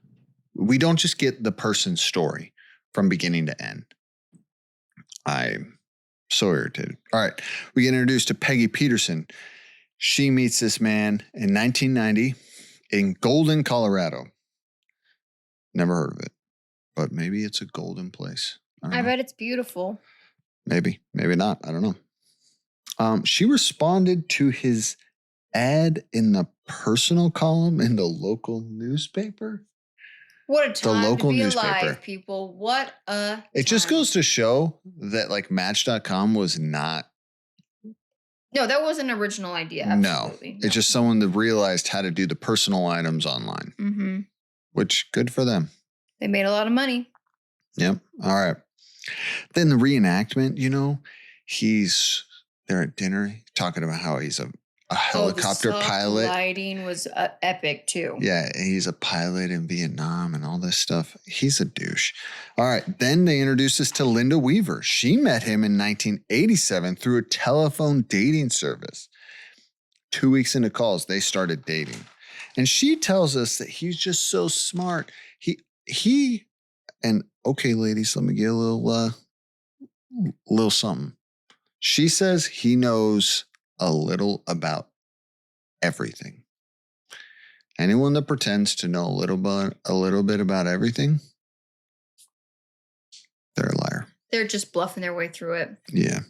We don't just get the person's story from beginning to end. I'm so irritated. All right. We get introduced to Peggy Peterson. She meets this man in 1990 in Golden, Colorado. Never heard of it, but maybe it's a golden place. I bet it's beautiful. Maybe not. I don't know. She responded to his ad in the personal column in the local newspaper. What a time the local to be newspaper. Alive, people. What a It just goes to show that like Match.com was not. No, that was an original idea. Absolutely. No. It's just someone that realized how to do the personal items online. Mm-hmm. Which, good for them. They made a lot of money. Yep. All right. Then the reenactment, he's there at dinner talking about how he's a helicopter pilot. The lighting was epic too. Yeah, he's a pilot in Vietnam and all this stuff. He's a douche. All right. Then they introduced us to Linda Weaver. She met him in 1987 through a telephone dating service. 2 weeks into calls, they started dating. And she tells us that he's just so smart. He and okay, ladies, let me get a little something. She says he knows a little about everything. Anyone that pretends to know a little bit about everything, they're a liar. They're just bluffing their way through it. Yeah.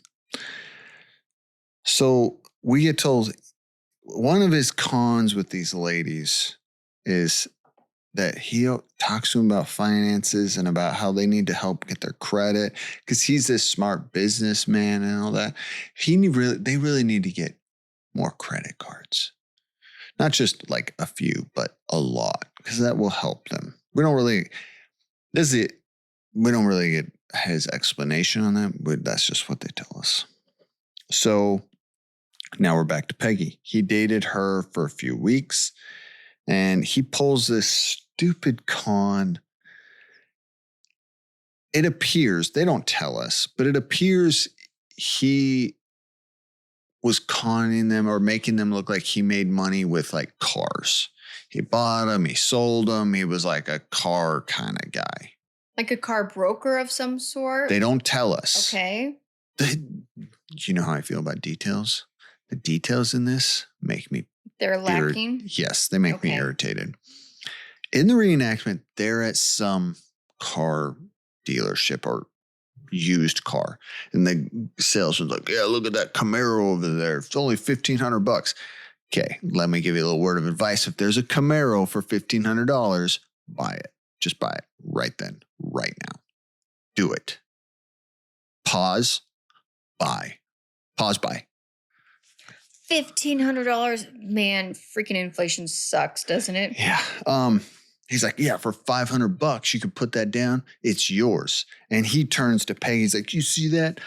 So we get told one of his cons with these ladies is that he talks to them about finances and about how they need to help get their credit because he's this smart businessman and all that. They really need to get more credit cards. Not just like a few, but a lot, because that will help them. We don't really get his explanation on that, but that's just what they tell us. So now we're back to Peggy. He dated her for a few weeks and he pulls this stupid con. It appears, they don't tell us, but it appears he was conning them or making them look like he made money with like cars. He bought them, he sold them. He was like a car kind of guy. Like a car broker of some sort? They don't tell us. Okay. You know how I feel about details? The details in this make me... They're lacking? Yes, they make me irritated. In the reenactment, they're at some car dealership or used car. And the salesman's like, yeah, look at that Camaro over there. It's only $1,500. Okay, let me give you a little word of advice. If there's a Camaro for $1,500, buy it. Just buy it right then, right now. Do it. Pause, buy. Pause, buy. $1,500, man, freaking inflation sucks, doesn't it? Yeah. He's like, yeah, for $500, you could put that down. It's yours. And he turns to Peggy. He's like, you see that?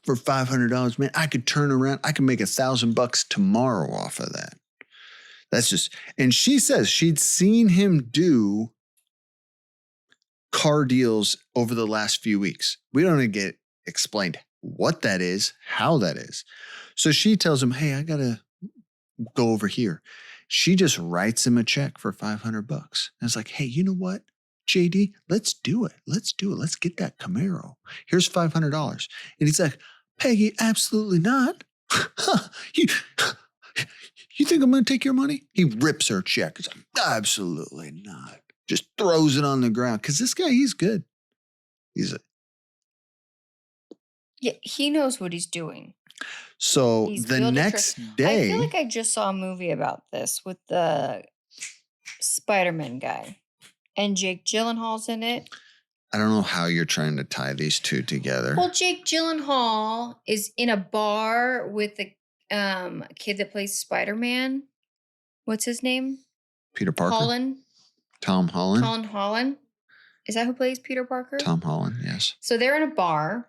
For $500, man, I could turn around. I could make $1,000 tomorrow off of that. That's just, and she says she'd seen him do car deals over the last few weeks. We don't get explained what that is, how that is. So she tells him, hey, I got to go over here. She just writes him a check for $500. And it's like, hey, you know what, JD, let's do it. Let's do it. Let's get that Camaro. Here's $500. And he's like, Peggy, absolutely not. you, you think I'm going to take your money? He rips her check. He's like, absolutely not. Just throws it on the ground. Because this guy, he's good. He's a, Yeah, he knows what he's doing. so He's the built a next I day, feel like I just saw a movie about this with the Spider-Man guy. And Jake Gyllenhaal's in it. I don't know how you're trying to tie these two together. Well, Jake Gyllenhaal is in a bar with the kid that plays Spider-Man. What's his name? Peter Parker? Tom Holland? Tom Holland. Is that who plays Peter Parker? Tom Holland, yes. So they're in a bar.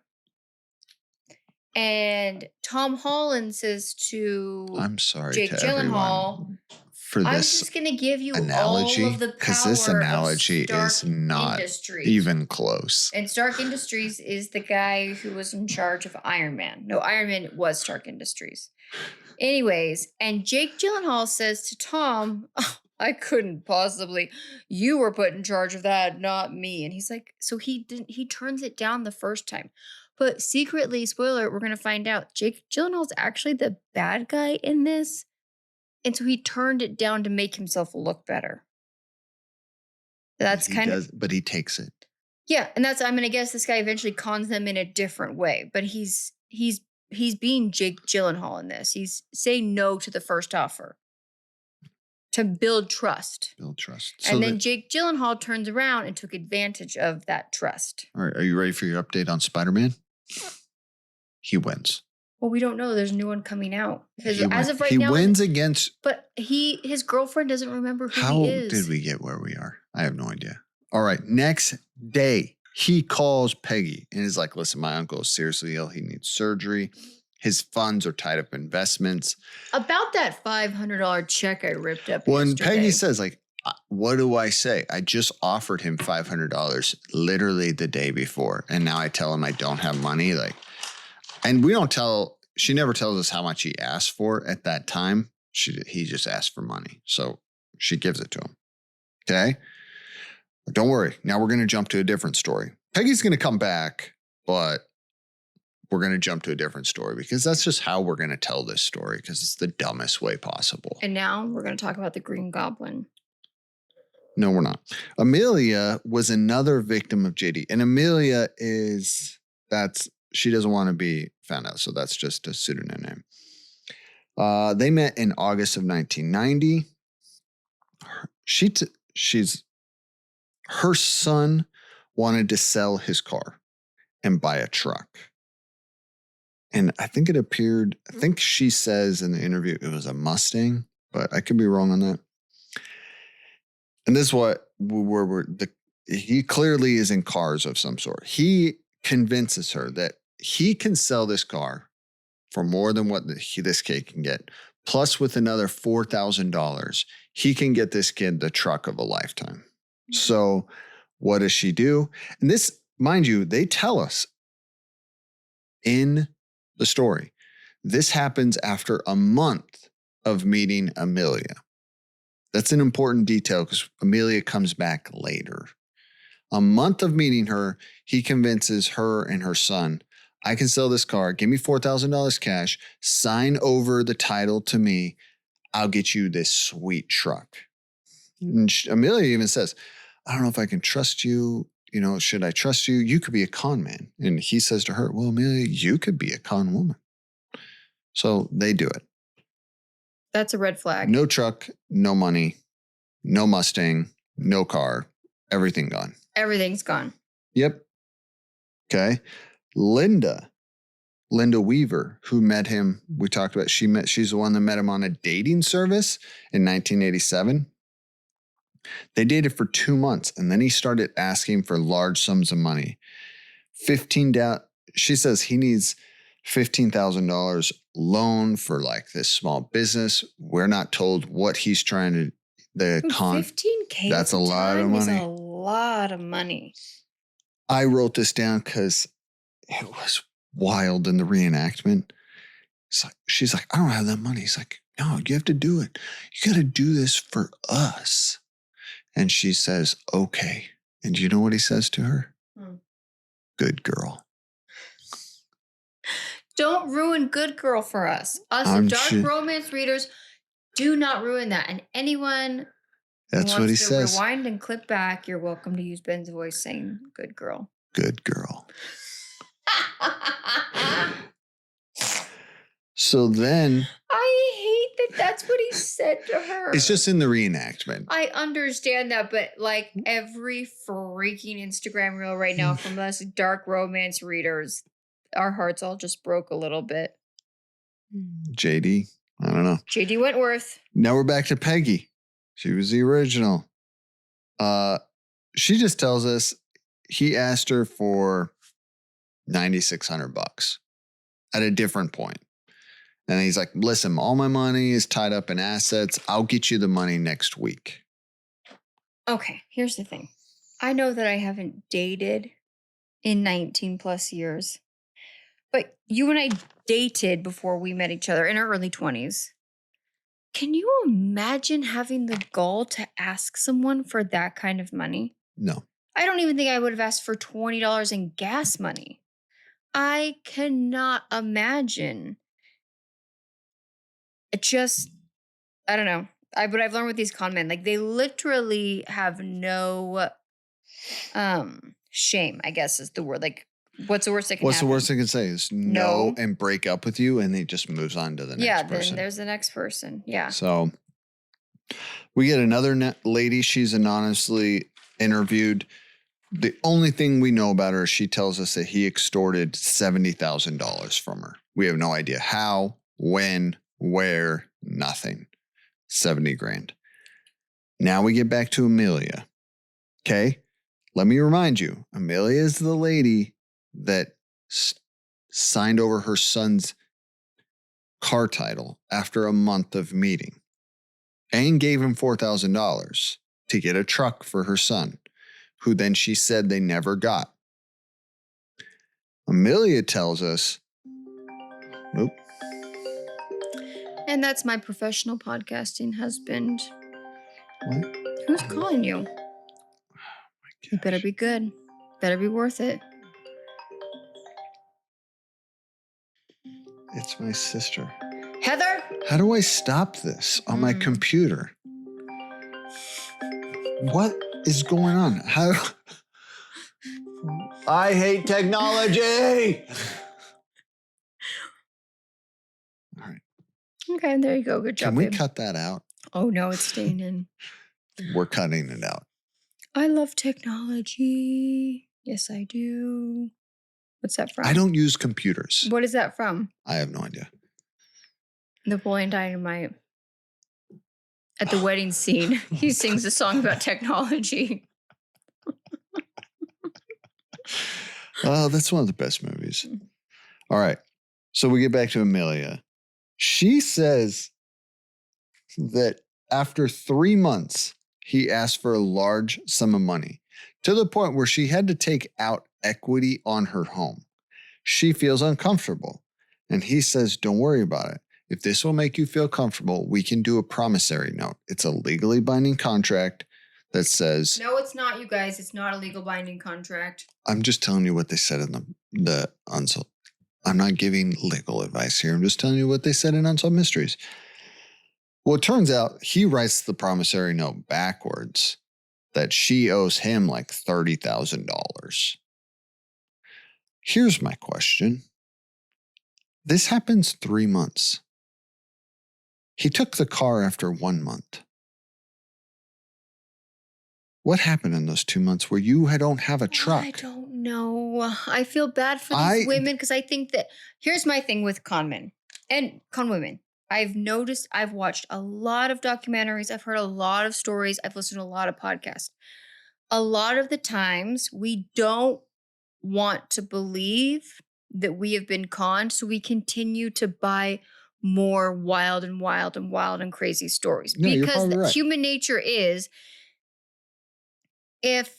And Tom Holland says to I'm sorry Jake to Gyllenhaal, everyone for this I'm just going to give you analogy, all of the power because this analogy of Stark is not Industries. even close. And Stark Industries is the guy who was in charge of Iron Man. No, Iron Man was Stark Industries. Anyways, and Jake Gyllenhaal says to Tom, oh, I couldn't possibly. You were put in charge of that, not me. And he's like, so he turns it down the first time. But secretly, spoiler, we're going to find out Jake Gyllenhaal's actually the bad guy in this. And so he turned it down to make himself look better. That's but he takes it. Yeah, and I'm going to guess this guy eventually cons them in a different way, but he's being Jake Gyllenhaal in this. He's saying no to the first offer to build trust. So and then Jake Gyllenhaal turns around and took advantage of that trust. All right, are you ready for your update on Spider-Man? He wins. Well, we don't know. There's a new one coming out. Because as of right now, he wins against. But his girlfriend doesn't remember who How he is. did we get where we are? I have no idea. All right, next day he calls Peggy and is like, "Listen, my uncle is seriously ill. He needs surgery. His funds are tied up in investments." About that $500 check I ripped up. When yesterday. Peggy says, "Like, what do I say? I just offered him $500 literally the day before, and now I tell him I don't have money." Like. And we don't tell, she never tells us how much he asked for at that time. He just asked for money. So she gives it to him. Okay. But don't worry. Now we're going to jump to a different story. Peggy's going to come back, but we're going to jump to a different story because that's just how we're going to tell this story because it's the dumbest way possible. And now we're going to talk about the Green Goblin. No, we're not. Amelia was another victim of JD. And Amelia she doesn't want to be found out. So that's just a pseudonym name. They met in August of 1990. Her son wanted to sell his car and buy a truck. And I think she says in the interview it was a Mustang, but I could be wrong on that. And this is what he clearly is in cars of some sort. He convinces her that he can sell this car for more than what this kid can get. Plus, with another $4,000, he can get this kid the truck of a lifetime. So what does she do? And this, mind you, they tell us in the story, this happens after a month of meeting Amelia. That's an important detail because Amelia comes back later. A month of meeting her, he convinces her and her son, I can sell this car. Give me $4,000 cash. Sign over the title to me. I'll get you this sweet truck. And Amelia even says, I don't know if I can trust you. Should I trust you? You could be a con man. And he says to her, well, Amelia, you could be a con woman. So they do it. That's a red flag. No truck, no money, no Mustang, no car, everything gone. Everything's gone. Yep. Okay. Linda Weaver, who met him, we talked about, she's the one that met him on a dating service in 1987. They dated for 2 months and then he started asking for large sums of money. She says he needs $15,000 loan for like this small business. We're not told what he's trying to, $15K. That's a lot of money. Is a lot of money. I wrote this down because it was wild in the reenactment. She's like, I don't have that money. He's like, no, you have to do it. You got to do this for us. And she says, okay. And you know what he says to her? Good girl. Don't ruin good girl for us. I'm Dark sure- romance readers, do not ruin that. And anyone That's who what he wants to says. rewind and clip back, you're welcome to use Ben's voice saying good girl. Good girl. So then I hate that that's what he said to her. it's just in the reenactment. I understand that, but like every freaking Instagram reel right now from us dark romance readers, our hearts all just broke a little bit. JD, I don't know. JD Wentworth. Now we're back to Peggy. She was the original. She just tells us he asked her for $9,600 at a different point. And he's like, listen, all my money is tied up in assets. I'll get you the money next week. Okay, here's the thing. I know that I haven't dated in 19 plus years, but you and I dated before we met each other in our early 20s. Can you imagine having the gall to ask someone for that kind of money? No. I don't even think I would have asked for $20 in gas money. I cannot imagine. It just, I don't know. But I've learned with these con men, like they literally have no shame, I guess is the word. Like, what's the worst that can What's happen? the worst they can say is no and break up with you, and he just moves on to the next person. Then there's the next person. Yeah. So we get another lady. She's anonymously interviewed. The only thing we know about her, she tells us that he extorted $70,000 from her. We have no idea how, when, where, nothing. 70 grand. Now we get back to Amelia. Okay. Let me remind you, Amelia is the lady that signed over her son's car title after a month of meeting and gave him $4,000 to get a truck for her son, who then she said they never got. Amelia tells us, nope. And that's my professional podcasting husband. What? Who's calling you? You better be good. Better be worth it. It's my sister. Heather? How do I stop this on my computer? What is going on? How? I hate technology. All right. Okay, there you go. Good job. Can we babe. cut that out? Oh no, it's staying in. We're cutting it out. I love technology. Yes, I do. What's that from? I don't use computers. What is that from? I have no idea. Napoleon Dynamite. At the wedding scene, he sings a song about technology. Oh, that's one of the best movies. All right. So we get back to Amelia. She says that after 3 months, he asked for a large sum of money to the point where she had to take out equity on her home. She feels uncomfortable. And he says, don't worry about it. If this will make you feel comfortable, we can do a promissory note. It's a legally binding contract that says... No, it's not, you guys. It's not a legal binding contract. I'm just telling you what they said in the Unsolved. I'm not giving legal advice here. I'm just telling you what they said in Unsolved Mysteries. Well, it turns out he writes the promissory note backwards, that she owes him like $30,000. Here's my question. This happens 3 months. He took the car after 1 month. What happened in those 2 months where you don't have a truck? I don't know. I feel bad for these women because I think that here's my thing with con men and con women. I've noticed, I've watched a lot of documentaries. I've heard a lot of stories. I've listened to a lot of podcasts. A lot of the times we don't want to believe that we have been conned. So we continue to buy more wild and crazy stories. No, because right. Human nature is, if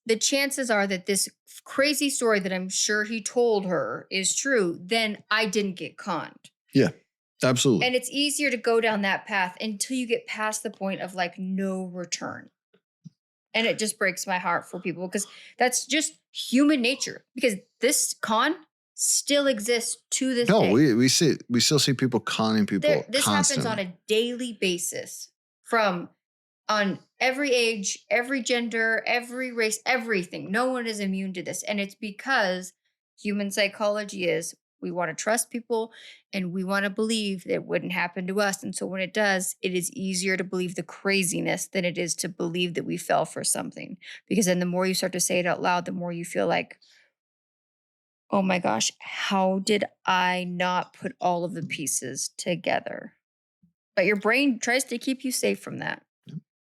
the chances are that this crazy story that I'm sure he told her is true, then I didn't get conned. Yeah, absolutely. And it's easier to go down that path until you get past the point of like no return. And it just breaks my heart for people because that's just human nature. Because this con still exists to this No, day. we still see people conning people This happens on a daily basis from on every age, every gender, every race, everything. No one is immune to this. And it's because human psychology is we want to trust people and we want to believe that it wouldn't happen to us. And so when it does, it is easier to believe the craziness than it is to believe that we fell for something. Because then the more you start to say it out loud, the more you feel like, oh my gosh, how did I not put all of the pieces together? But your brain tries to keep you safe from that.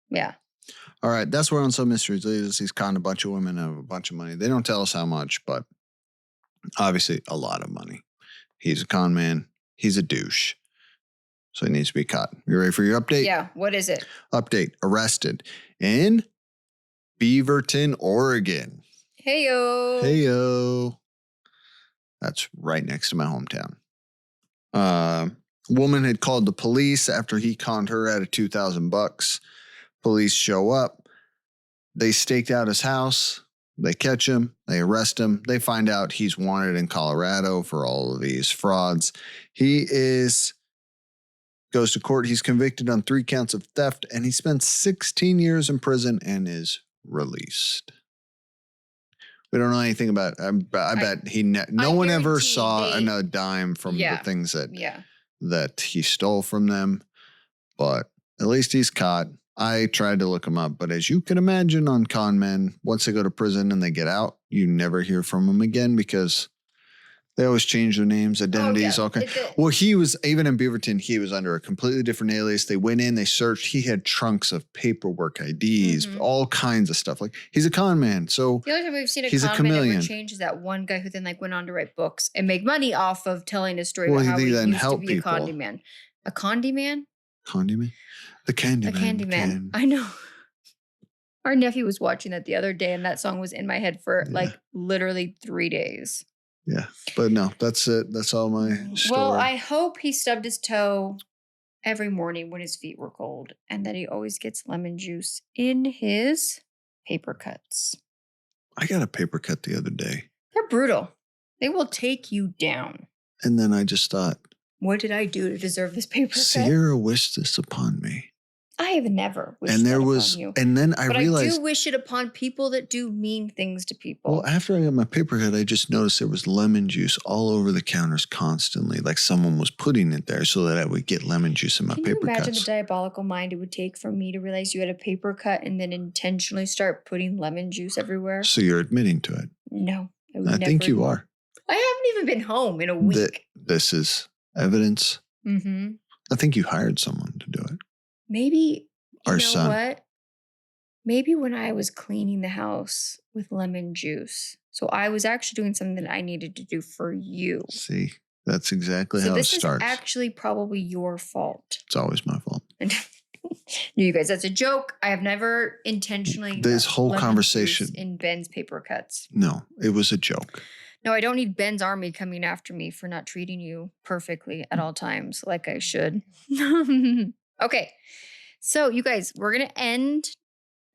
Yeah. All right, that's where Unsolved Mysteries is. He's conned a bunch of women of a bunch of money. They don't tell us how much, but obviously a lot of money. He's a con man. He's a douche. So he needs to be caught. You ready for your update? Yeah. What is it? Update. Arrested in Beaverton, Oregon. Heyo. Heyo. That's right next to my hometown. Woman had called the police after he conned her out of $2,000. Police show up. They staked out his house. They catch him. They arrest him. They find out he's wanted in Colorado for all of these frauds. He goes to court. He's convicted on 3 counts of theft, and he spent 16 years in prison and is released. We don't know anything about it. I bet no one ever saw a dime from the things that he stole from them. But at least he's caught. I tried to look him up, but as you can imagine on con men, once they go to prison and they get out, you never hear from them again because they always change their names, identities, all kinds. Well, he was, even in Beaverton, he was under a completely different alias. They went in, they searched. He had trunks of paperwork, IDs, all kinds of stuff. Like, he's a con man. So the only time we've seen a con man ever change is that one guy who then like went on to write books and make money off of telling his story about how he used to be a Condi man. A Condi man? Condi man? The Candy Man. A Candy Man. I know. Our nephew was watching that the other day, and that song was in my head for like literally 3 days. Yeah, but no, that's it. That's all my story. Well, I hope he stubbed his toe every morning when his feet were cold, and that he always gets lemon juice in his paper cuts. I got a paper cut the other day. They're brutal. They will take you down. And then I just thought, what did I do to deserve this paper cut? Sierra wished this upon me. I have never wished that upon you. And then I realized. I do wish it upon people that do mean things to people. Well, after I got my paper cut, I just noticed there was lemon juice all over the counters constantly. Like someone was putting it there so that I would get lemon juice in my paper cuts. Can you imagine the diabolical mind it would take for me to realize you had a paper cut and then intentionally start putting lemon juice everywhere? So you're admitting to it? No. I think you are. I haven't even been home in a week. This is evidence. Mm-hmm. I think you hired someone to do it. Maybe, Our son. What? Maybe when I was cleaning the house with lemon juice. So I was actually doing something that I needed to do for you. See, that's exactly how it starts. So this is actually probably your fault. It's always my fault. You guys, that's a joke. I have never intentionally this whole conversation in Ben's paper cuts. No, it was a joke. No, I don't need Ben's army coming after me for not treating you perfectly at all times like I should. Okay. So you guys, we're going to end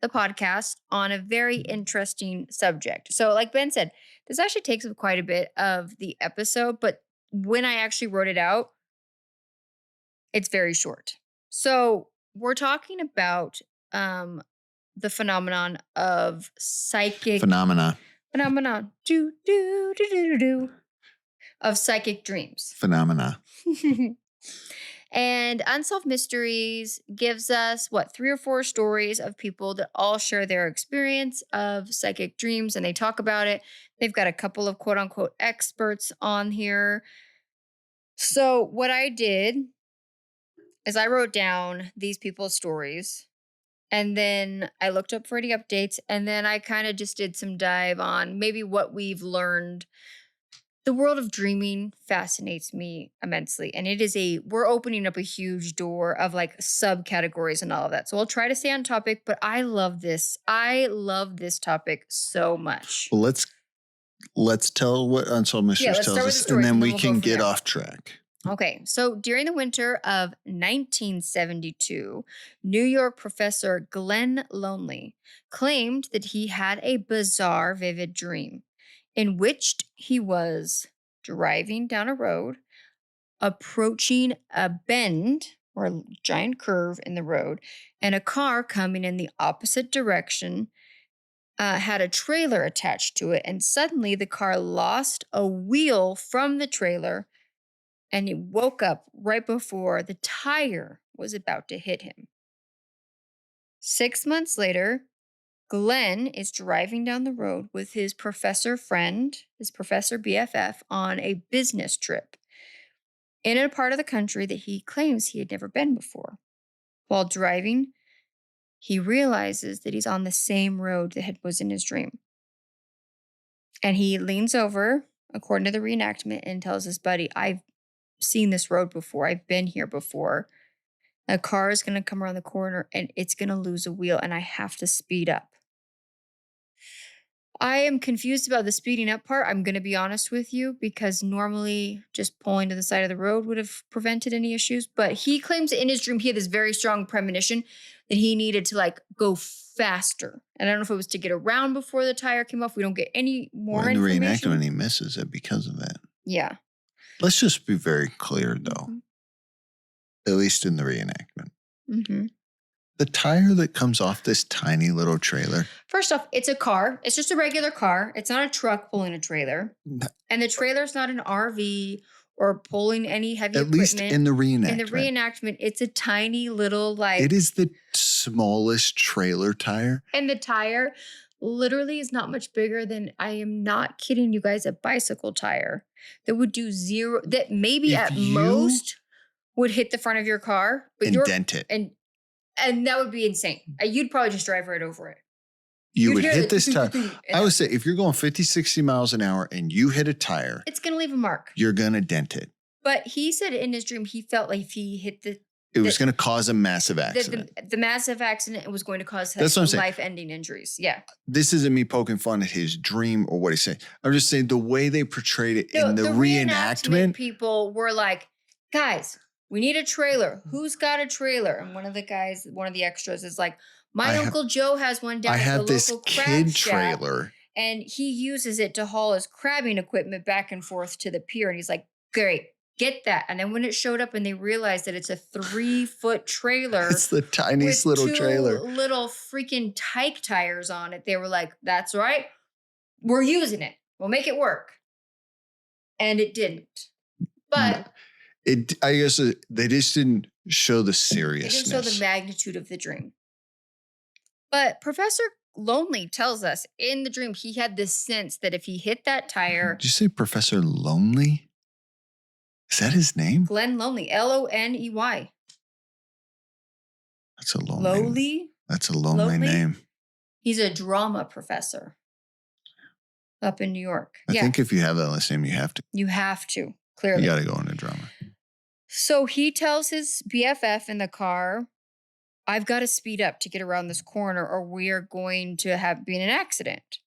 the podcast on a very interesting subject. So like Ben said, this actually takes up quite a bit of the episode, but when I actually wrote it out, it's very short. So we're talking about the phenomenon of psychic of psychic dreams. Phenomena. And Unsolved Mysteries gives us 3 or 4 stories of people that all share their experience of psychic dreams and they talk about it. They've got a couple of quote unquote experts on here. So what I did is I wrote down these people's stories and then I looked up for any updates and then I kind of just did some dive on maybe what we've learned The world of dreaming fascinates me immensely. And we're opening up a huge door of like subcategories and all of that. So I'll try to stay on topic, but I love this. I love this topic so much. Well, let's tell what Unsolved Yeah, Mysteries let's tells start with the us, and stories then and then we we'll go can from get there. off track. Okay, so during the winter of 1972, New York professor Glenn Lonely claimed that he had a bizarre, vivid dream in which he was driving down a road, approaching a bend or a giant curve in the road, and a car coming in the opposite direction had a trailer attached to it. And suddenly the car lost a wheel from the trailer and he woke up right before the tire was about to hit him. 6 months later, Glenn is driving down the road with his professor friend, his professor BFF, on a business trip in a part of the country that he claims he had never been before. While driving, he realizes that he's on the same road that was in his dream. And he leans over, according to the reenactment, and tells his buddy, I've seen this road before. I've been here before. A car is going to come around the corner and it's going to lose a wheel and I have to speed up. I am confused about the speeding up part. I'm going to be honest with you because normally just pulling to the side of the road would have prevented any issues. But he claims in his dream he had this very strong premonition that he needed to like go faster. And I don't know if it was to get around before the tire came off. We don't get any more In the information. reenactment, he misses it because of that. Yeah. Let's just be very clear, though, at least in the reenactment. Mm-hmm. The tire that comes off this tiny little trailer. First off, it's a car. It's just a regular car. It's not a truck pulling a trailer. And the trailer's not an RV or pulling any heavy equipment. At least in the reenactment. In the reenactment, it's a tiny little like... It is the smallest trailer tire. And the tire literally is not much bigger than, I am not kidding you guys, a bicycle tire that would do zero, that maybe at most would hit the front of your car. But and dent it. And that would be insane. You'd probably just drive right over it. You would hit this tire. I would say if you're going 50, 60 miles an hour and you hit a tire, it's going to leave a mark. You're going to dent it. But he said in his dream, he felt like if he hit it was going to cause a massive accident. The massive accident was going to cause life-ending injuries. Yeah. This isn't me poking fun at his dream or what he said. I'm just saying the way they portrayed it in the reenactment. People were like, guys, we need a trailer. Who's got a trailer? And one of the extras is like, my Uncle Joe has one down at the local crab shack, trailer. and he uses it to haul his crabbing equipment back and forth to the pier. And he's like, great, get that. And then when it showed up and they realized that it's a 3-foot trailer. It's the tiniest little trailer. Little freaking Tyke tires on it. They were like, that's right. We're using it. We'll make it work. And it didn't. But... I guess they just didn't show the seriousness. They didn't show the magnitude of the dream. But Professor Lonely tells us in the dream he had this sense that if he hit that tire... Did you say Professor Lonely? Is that his name? Glenn Lonely. Loney. That's a lonely name. That's a lonely name. He's a drama professor up in New York. I think if you have that last name, you have to. You have to, clearly. You got to go into drama. So he tells his BFF in the car, I've got to speed up to get around this corner or we are going to be in an accident.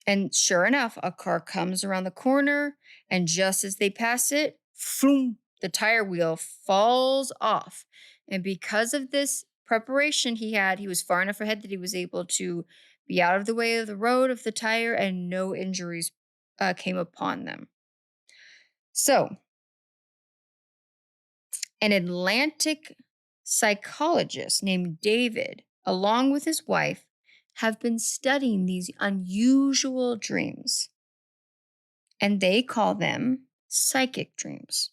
And sure enough, a car comes around the corner and just as they pass it, boom, the tire wheel falls off. And because of this preparation he was far enough ahead that he was able to be out of the way of the road of the tire and no injuries came upon them. So... an Atlantic psychologist named David, along with his wife, have been studying these unusual dreams. And they call them psychic dreams.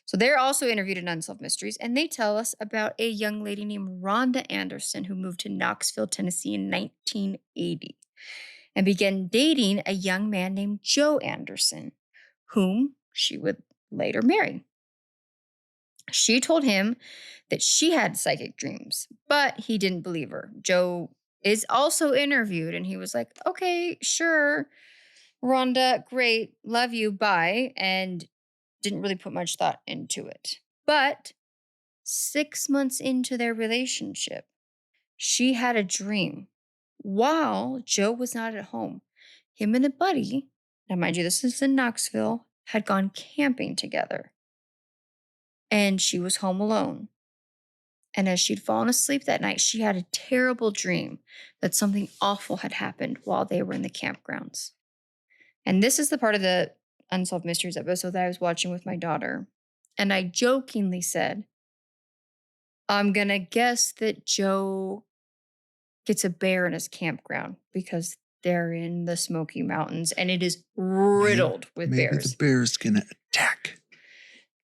So they're also interviewed in Unsolved Mysteries, and they tell us about a young lady named Rhonda Anderson who moved to Knoxville, Tennessee in 1980 and began dating a young man named Joe Anderson, whom she would later marry. She told him that she had psychic dreams, but he didn't believe her. Joe is also interviewed, and he was like, okay, sure. Rhonda, great, love you, bye. And didn't really put much thought into it. But 6 months into their relationship, she had a dream while Joe was not at home. Him and a buddy, now mind you, this is in Knoxville, had gone camping together. And she was home alone. And as she'd fallen asleep that night, she had a terrible dream that something awful had happened while they were in the campgrounds. And this is the part of the Unsolved Mysteries episode that I was watching with my daughter. And I jokingly said, I'm going to guess that Joe gets a bear in his campground because they're in the Smoky Mountains and it is riddled with maybe bears. the bear's going to attack.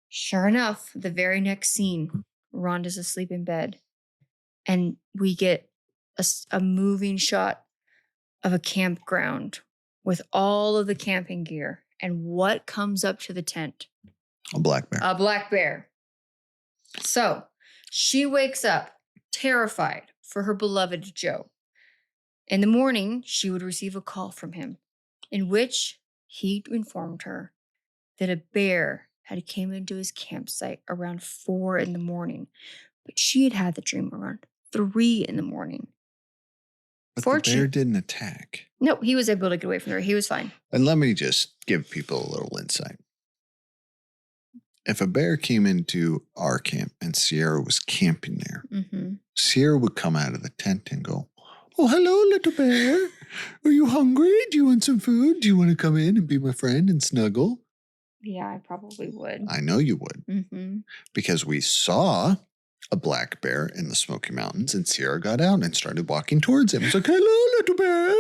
Sure enough, the very next scene, Rhonda's asleep in bed. And we get a moving shot of a campground with all of the camping gear. And what comes up to the tent? A black bear. A black bear. So she wakes up terrified for her beloved Joe. In the morning, she would receive a call from him in which he informed her that a bear had came into his campsite around 4 a.m, but she had had the dream around 3 a.m. But the bear didn't attack. No, he was able to get away from her. He was fine. And let me just give people a little insight. If a bear came into our camp and Sierra was camping there, Sierra would come out of the tent and go, "Oh, hello, little bear. Are you hungry? Do you want some food? Do you want to come in and be my friend and snuggle?" Yeah, I probably would. I know you would. Because we saw a black bear in the Smoky Mountains and Sierra got out and started walking towards him. It was like, "Hello, little bear."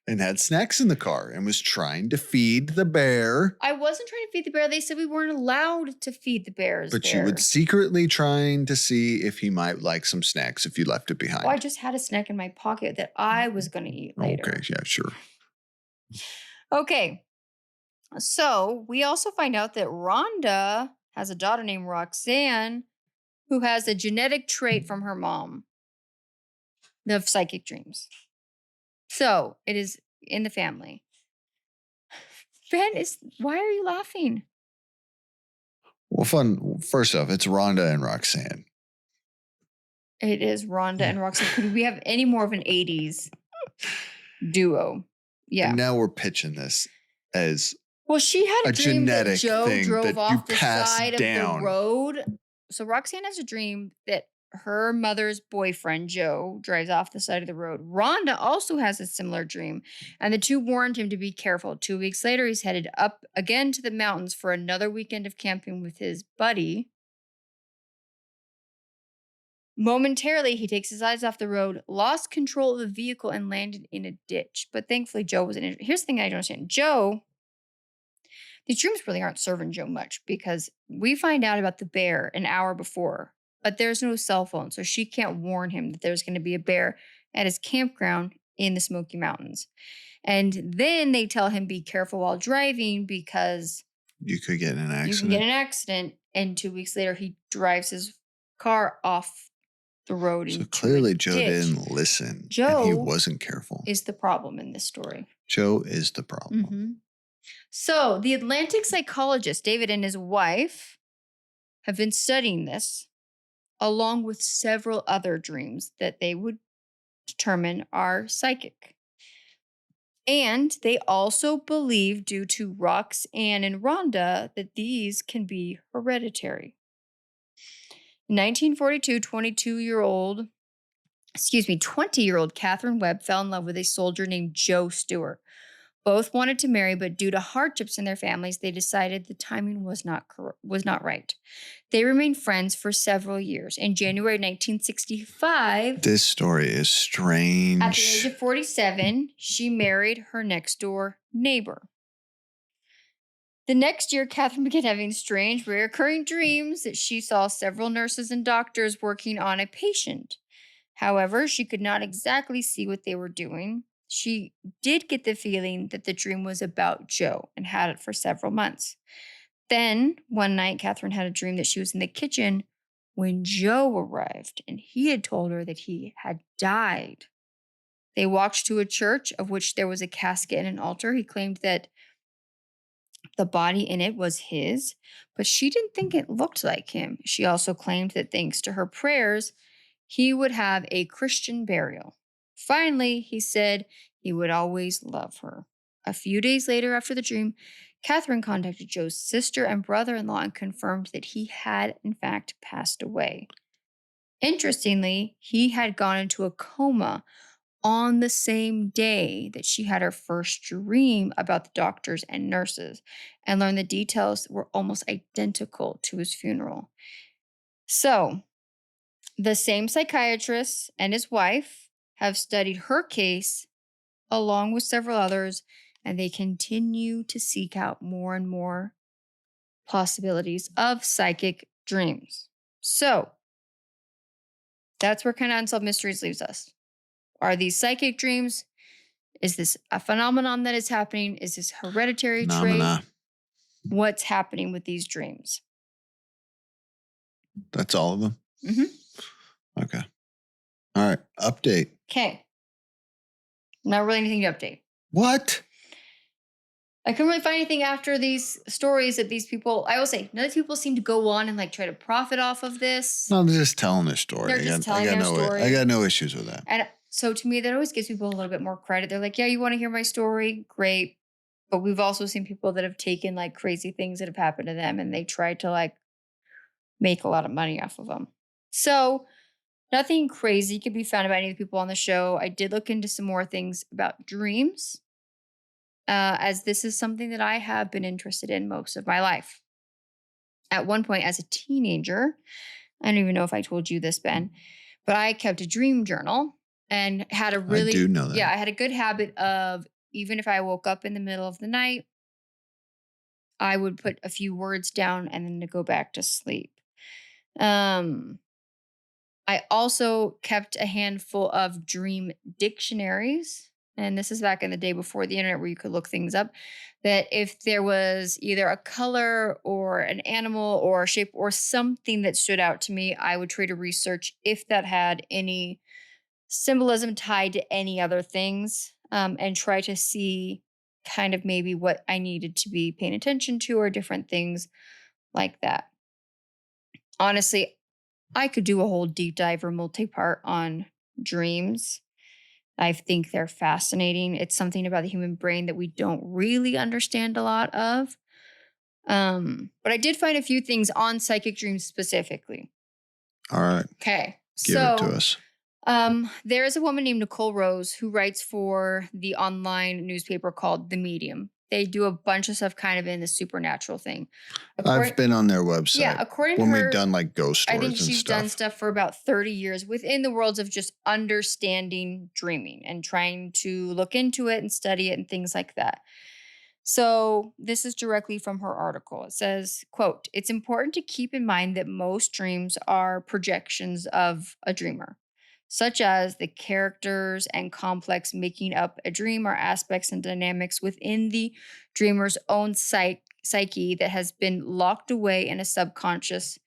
And had snacks in the car and was trying to feed the bear. I wasn't trying to feed the bear. They said we weren't allowed to feed the bears. But you would secretly trying to see if he might like some snacks if you left it behind. Well, I just had a snack in my pocket that I was going to eat later. Okay, yeah, sure. Okay. So we also find out that Rhonda has a daughter named Roxanne who has a genetic trait from her mom of psychic dreams. So it is in the family. Why are you laughing? Well, first off, it's Rhonda and Roxanne. It is Rhonda and Roxanne. Could we have any more of an 80s duo? Yeah. And now we're pitching this as she had a dream that Joe drove off the side down. of the road. So Roxanne has a dream that her mother's boyfriend, Joe, drives off the side of the road. Rhonda also has a similar dream, and the two warned him to be careful. 2 weeks later, he's headed up again to the mountains for another weekend of camping with his buddy. Momentarily, he takes his eyes off the road, lost control of the vehicle, and landed in a ditch. But thankfully, Joe wasn't injured. Here's the thing I don't understand. These dreams really aren't serving Joe much because we find out about the bear an hour before, but there's no cell phone, so she can't warn him that there's going to be a bear at his campground in the Smoky Mountains. And then they tell him be careful while driving because you could get in an accident. You can get in an accident, and 2 weeks later he drives his car off the road. So clearly Joe didn't listen. Joe and he wasn't careful. Is the problem in this story. Joe is the problem. So the Atlantic psychologist, David, and his wife have been studying this along with several other dreams that they would determine are psychic. And they also believe, due to Roxanne and Rhonda, that these can be hereditary. In 1942, 20-year-old Catherine Webb fell in love with a soldier named Joe Stewart. Both wanted to marry, but due to hardships in their families, they decided the timing was not right. They remained friends for several years. In January 1965, this story is strange. At the age of 47, she married her next-door neighbor. The next year, Catherine began having strange, recurring dreams that she saw several nurses and doctors working on a patient. However, she could not exactly see what they were doing. She did get the feeling that the dream was about Joe and had it for several months. Then, one night, Catherine had a dream that she was in the kitchen when Joe arrived, and he had told her that he had died. They walked to a church of which there was a casket and an altar. He claimed that the body in it was his, but she didn't think it looked like him. She also claimed that thanks to her prayers, he would have a Christian burial. Finally, he said he would always love her. A few days later, after the dream, Catherine contacted Joe's sister and brother in law and confirmed that he had, in fact, passed away. Interestingly, he had gone into a coma on the same day that she had her first dream about the doctors and nurses and learned the details were almost identical to his funeral. So, the same psychiatrist and his wife have studied her case along with several others, and they continue to seek out more and more possibilities of psychic dreams. So, that's where kind of Unsolved Mysteries leaves us. Are these psychic dreams? Is this a phenomenon that is happening? Is this hereditary trait? Phenomena. What's happening with these dreams? That's all of them? Mm-hmm. Okay. All right. Update. Okay. Not really anything to update. What? I couldn't really find anything after these stories that these people, I will say, none of these people seem to go on and like try to profit off of this. No, they're just telling their story. They're just telling their story. I got no issues with that. And so to me, that always gives people a little bit more credit. They're like, yeah, you want to hear my story? Great. But we've also seen people that have taken like crazy things that have happened to them and they tried to like make a lot of money off of them. So nothing crazy could be found about any of the people on the show. I did look into some more things about dreams, as this is something that I have been interested in most of my life. At one point as a teenager, I don't even know if I told you this, Ben, but I kept a dream journal and had a really, I do know that. yeah, I had a good habit of, even if I woke up in the middle of the night, I would put a few words down and then to go back to sleep. I also kept a handful of dream dictionaries. And this is back in the day before the internet where you could look things up. That if there was either a color or an animal or a shape or something that stood out to me, I would try to research if that had any symbolism tied to any other things, and try to see kind of maybe what I needed to be paying attention to or different things like that. Honestly, I could do a whole deep dive or multi-part on dreams. I think they're fascinating. It's something about the human brain that we don't really understand a lot of. But I did find a few things on psychic dreams specifically. All right. Okay. Give it to us. There is a woman named Nicole Rose who writes for the online newspaper called The Medium. They do a bunch of stuff kind of in the supernatural thing. I've been on their website. Yeah, according when to her, we've done like ghost stories I think and she's stuff. done stuff for about 30 years within the worlds of just understanding dreaming and trying to look into it and study it and things like that. So this is directly from her article. It says, quote, "It's important to keep in mind that most dreams are projections of a dreamer, such as the characters and complex making up a dream are aspects and dynamics within the dreamer's own psyche that has been locked away in a subconscious.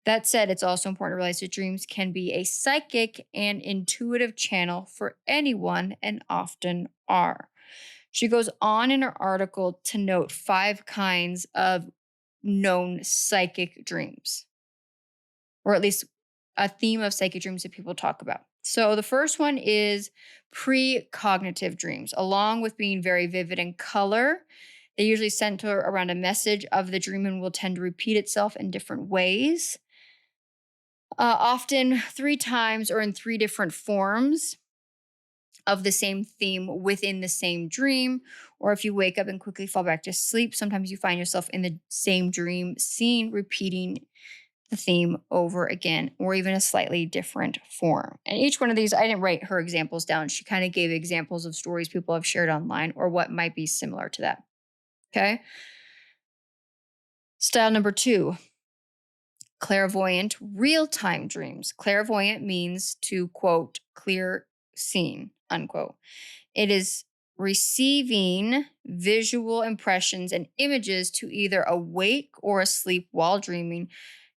That said, it's also important to realize that dreams can be a psychic and intuitive channel for anyone and often are." She goes on in her article to note 5 kinds of known psychic dreams, or at least a theme of psychic dreams that people talk about. So the first one is precognitive dreams, along with being very vivid in color. They usually center around a message of the dream and will tend to repeat itself in different ways, often 3 times or in 3 different forms of the same theme within the same dream. Or if you wake up and quickly fall back to sleep, sometimes you find yourself in the same dream scene repeating the theme over again, or even a slightly different form. And each one of these, I didn't write her examples down. She kind of gave examples of stories people have shared online or what might be similar to that. Okay. Style number 2, clairvoyant real-time dreams. Clairvoyant means to, quote, clear scene, unquote. It is receiving visual impressions and images to either awake or asleep while dreaming.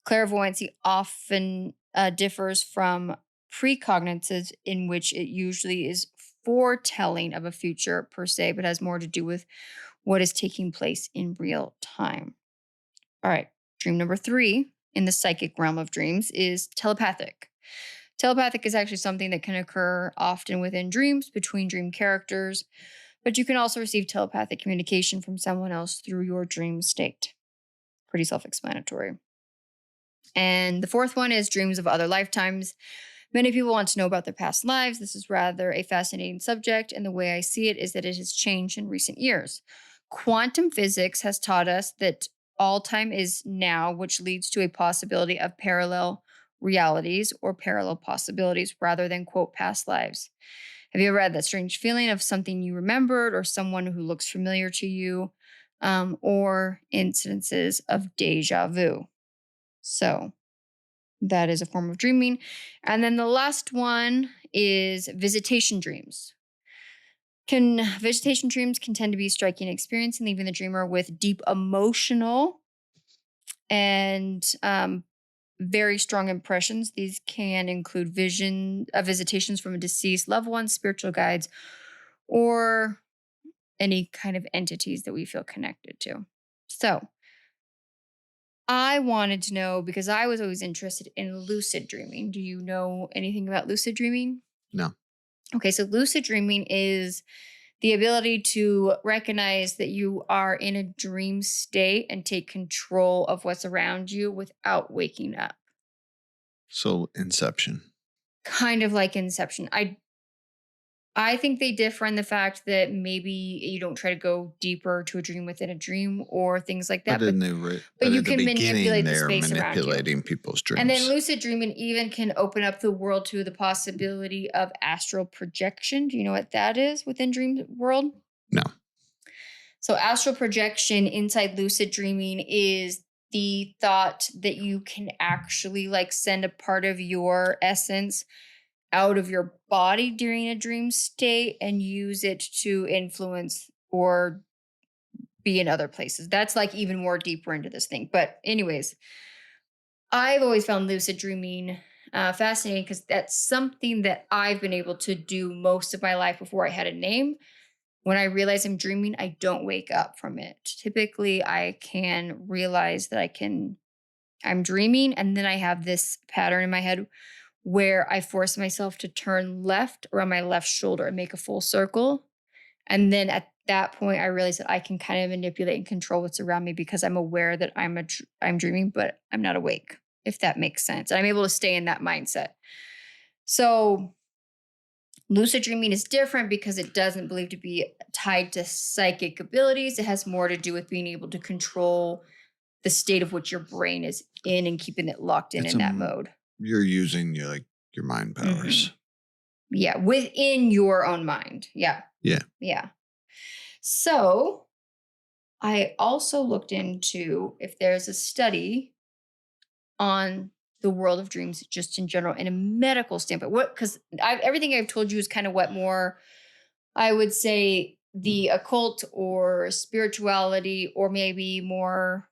Clairvoyancy often differs from precognitive, in which it usually is foretelling of a future per se, but has more to do with what is taking place in real time. All right. Dream number 3 in the psychic realm of dreams is telepathic. Telepathic is actually something that can occur often within dreams between dream characters, but you can also receive telepathic communication from someone else through your dream state. Pretty self explanatory. And the fourth one is dreams of other lifetimes. Many people want to know about their past lives. This is rather a fascinating subject, and the way I see it is that it has changed in recent years. Quantum physics has taught us that all time is now, which leads to a possibility of parallel realities or parallel possibilities rather than, quote, past lives. Have you ever had that strange feeling of something you remembered or someone who looks familiar to you, or incidences of deja vu? So, that is a form of dreaming. And then the last one is visitation dreams. Visitation dreams can tend to be a striking experience and leaving the dreamer with deep emotional and very strong impressions. These can include visitations from a deceased loved one, spiritual guides, or any kind of entities that we feel connected to. So, I wanted to know because I was always interested in lucid dreaming. Do you know anything about lucid dreaming? No. Okay, so lucid dreaming is the ability to recognize that you are in a dream state and take control of what's around you without waking up. So Inception. Kind of like Inception. I think they differ in the fact that maybe you don't try to go deeper to a dream within a dream or things like But that, but in the but but you at the can beginning, manipulate the they're space around you. manipulating people's And then dreams. lucid dreaming even can open up the world to the possibility of astral projection. Do you know what that is within dream world? No. So astral projection inside lucid dreaming is the thought that you can actually like send a part of your essence out of your body during a dream state and use it to influence or be in other places. That's like even more deeper into this thing. But anyways, I've always found lucid dreaming fascinating because that's something that I've been able to do most of my life before I had a name. When I realize I'm dreaming, I don't wake up from it. Typically, I can realize that I'm dreaming, and then I have this pattern in my head where I force myself to turn left around my left shoulder and make a full circle. And then at that point, I realize that I can kind of manipulate and control what's around me because I'm aware that I'm dreaming, but I'm not awake, if that makes sense. And I'm able to stay in that mindset. So lucid dreaming is different because it doesn't believe to be tied to psychic abilities. It has more to do with being able to control the state of which your brain is in and keeping it locked It's in that mode. you're using your mind powers. Yeah, within your own mind. Yeah. Yeah. Yeah. So I also looked into if there's a study on the world of dreams just in general in a medical standpoint. What because everything I've told you is kind of what more I would say the occult or spirituality or maybe more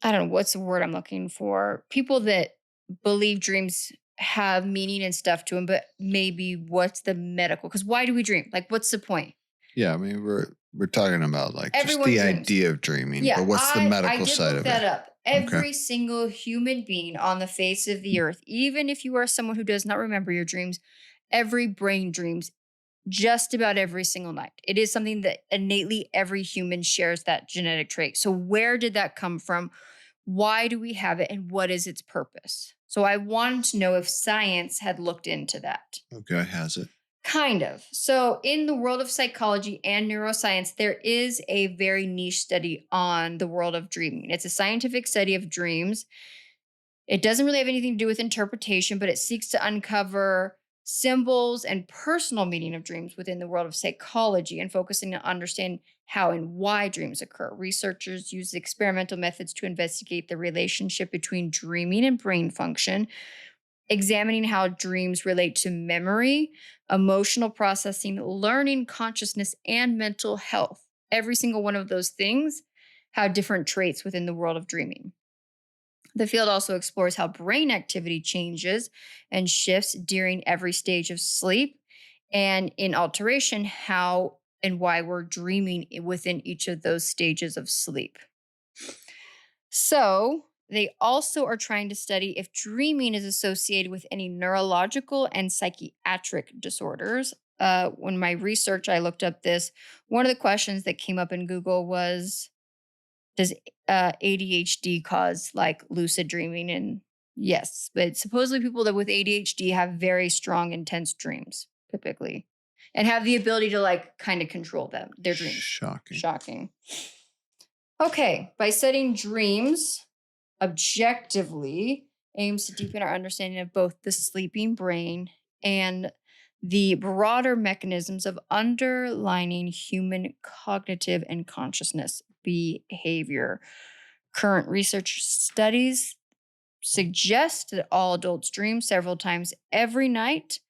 I don't know what's the word I'm looking for. People that believe dreams have meaning and stuff to them, but maybe what's the medical? Because why do we dream? Like, what's the point? Yeah, I mean we're talking about like just Everyone the dreams. idea of dreaming, Yeah, but what's the I medical did side look of that it? up. Okay. Every single human being on the face of the earth, even if you are someone who does not remember your dreams, every brain dreams just about every single night. It is something that innately every human shares that genetic trait. So where did that come from? Why do we have it and what is its purpose? So I wanted to know if science had looked into that. Okay, has it? Kind of. So, in the world of psychology and neuroscience, there is a very niche study on the world of dreaming. It's a scientific study of dreams. It doesn't really have anything to do with interpretation, but it seeks to uncover symbols and personal meaning of dreams within the world of psychology and focusing on understand how and why dreams occur. Researchers use experimental methods to investigate the relationship between dreaming and brain function, examining how dreams relate to memory, emotional processing, learning, consciousness, and mental health. Every single one of those things have different traits within the world of dreaming. The field also explores how brain activity changes and shifts during every stage of sleep and in alteration, how and why we're dreaming within each of those stages of sleep. So, they also are trying to study if dreaming is associated with any neurological and psychiatric disorders. When my research, I looked up this. One of the questions that came up in Google was, does ADHD cause like lucid dreaming? And yes, but supposedly people that with ADHD have very strong, intense dreams typically, and have the ability to like kind of control them, their dreams. Shocking. Shocking. Okay, by studying dreams objectively aims to deepen our understanding of both the sleeping brain and the broader mechanisms of underlining human cognitive and consciousness behavior. Current research studies suggest that all adults dream several times every night.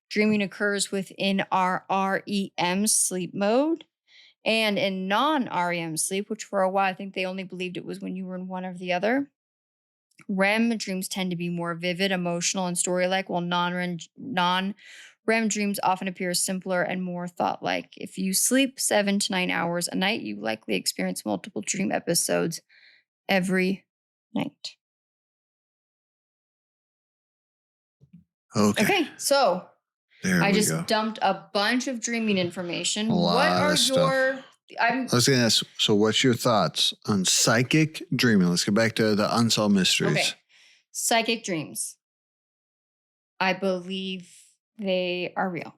Dreaming occurs within our REM sleep mode and in non REM sleep, which for a while I think they only believed it was when you were in one or the other. REM dreams tend to be more vivid, emotional, and story like, while non REM dreams often appear simpler and more thought like. If you sleep 7 to 9 hours a night, you likely experience multiple dream episodes every night. Okay, so There I we just go. dumped a bunch of dreaming information. A lot What are of stuff. your I was going to ask, so what's your thoughts on psychic dreaming? Let's get back to the unsolved mysteries. Okay. Psychic dreams. I believe they are real.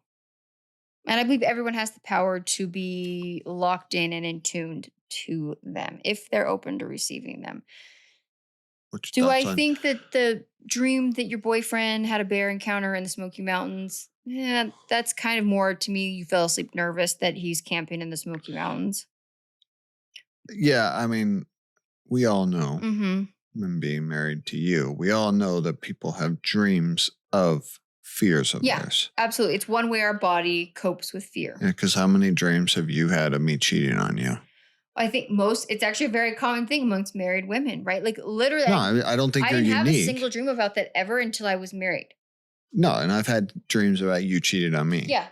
And I believe everyone has the power to be locked in and in tuned to them if they're open to receiving them. What's your Do I thoughts on- think that the dream that your boyfriend had a bear encounter in the Smoky Mountains, that's kind of more to me, you fell asleep nervous that he's camping in the Smoky Mountains. Yeah, I mean, we all know, Mm-hmm. and being married to you, we all know that people have dreams of fears of Yeah. theirs. Absolutely. It's one way our body copes with fear. Yeah, because how many dreams have you had of me cheating on you? I think it's actually a very common thing amongst married women, right? Like literally, No, I don't think I you're didn't have a unique. single dream about that ever until I was married. No, and I've had dreams about you cheated on me. Yeah.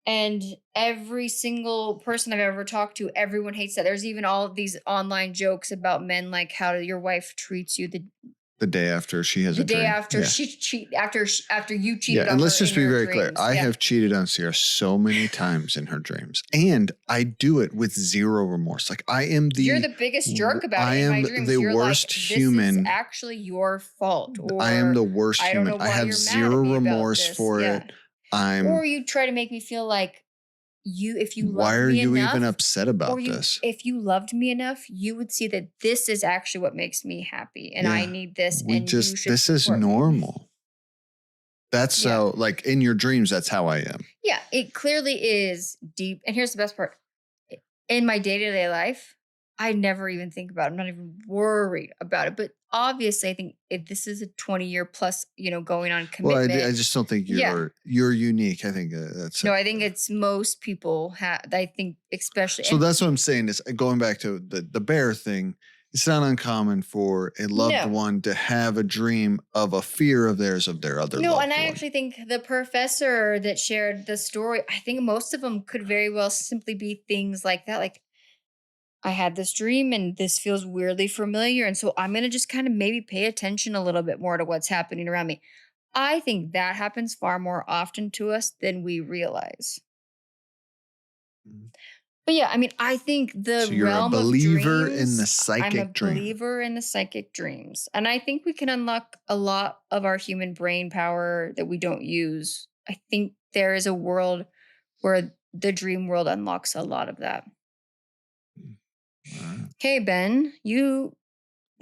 And every single person I've ever talked to, everyone hates that. There's even all of these online jokes about men, like how your wife treats you The day after she has the a day dream. after Yeah. after you cheated on and her. let's just in be your very clear. dreams. I Yeah. have cheated on Sierra so many times in her dreams, and I do it with zero remorse. Like I am You're the biggest jerk about I it in my am dreams. the You're worst like, this human. is actually your fault. Or I am the worst I don't know human. I why have you're mad at zero me about remorse this. for Yeah. it. I'm. Or you try to make me feel like if you Why loved are me you enough, even upset about or this? if you loved me enough, you would see that this is actually what makes me happy, and I Yeah. need this. We and just you should this is support me. normal. That's Yeah. how, like in your dreams, that's how I am. Yeah, it clearly is deep. And here's the best part: in my day-to-day life, I never even think about it. I'm not even worried about it. But obviously, I think if this is a 20-year plus, going on Well, commitment. I just don't think Yeah. you're unique. I think that's No, I think it's most people have. I think especially. So that's what I'm saying is going back to the bear thing. It's not uncommon for a loved one to have a dream of a fear of theirs of their other No, loved and I one. actually think the professor that shared the story, I think most of them could very well simply be things like that. Like, I had this dream and this feels weirdly familiar. And so I'm going to just kind of maybe pay attention a little bit more to what's happening around me. I think that happens far more often to us than we realize. Mhm. But yeah, I mean, I think the So you're a realm believer of in dreams, the I'm a psychic dream. believer in the psychic dreams. And I think we can unlock a lot of our human brain power that we don't use. I think there is a world where the dream world unlocks a lot of that. All right. Hey, Ben, you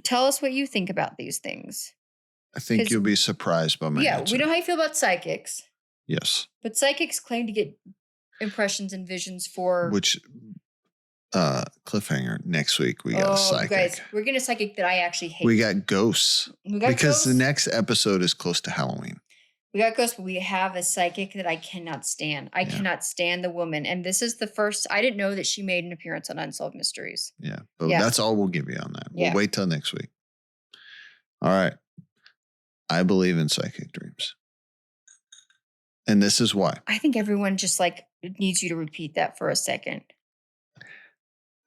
tell us what you think about these things. I think you'll be surprised by my answer. We know how you feel about psychics, Yes. but psychics claim to get impressions and visions for. Which cliffhanger next week we got a psychic. Guys, we're getting a psychic that I actually hate. We got ghosts. Because ghosts. the next episode is close to Halloween. We got ghosts, but we have a psychic that I cannot stand. I cannot stand the woman. And this is the first, I didn't know that she made an appearance on Unsolved Mysteries. Yeah. But that's all we'll give you on that. We'll wait till next week. All right. I believe in psychic dreams. And this is why. I think everyone just like needs you to repeat that for a second.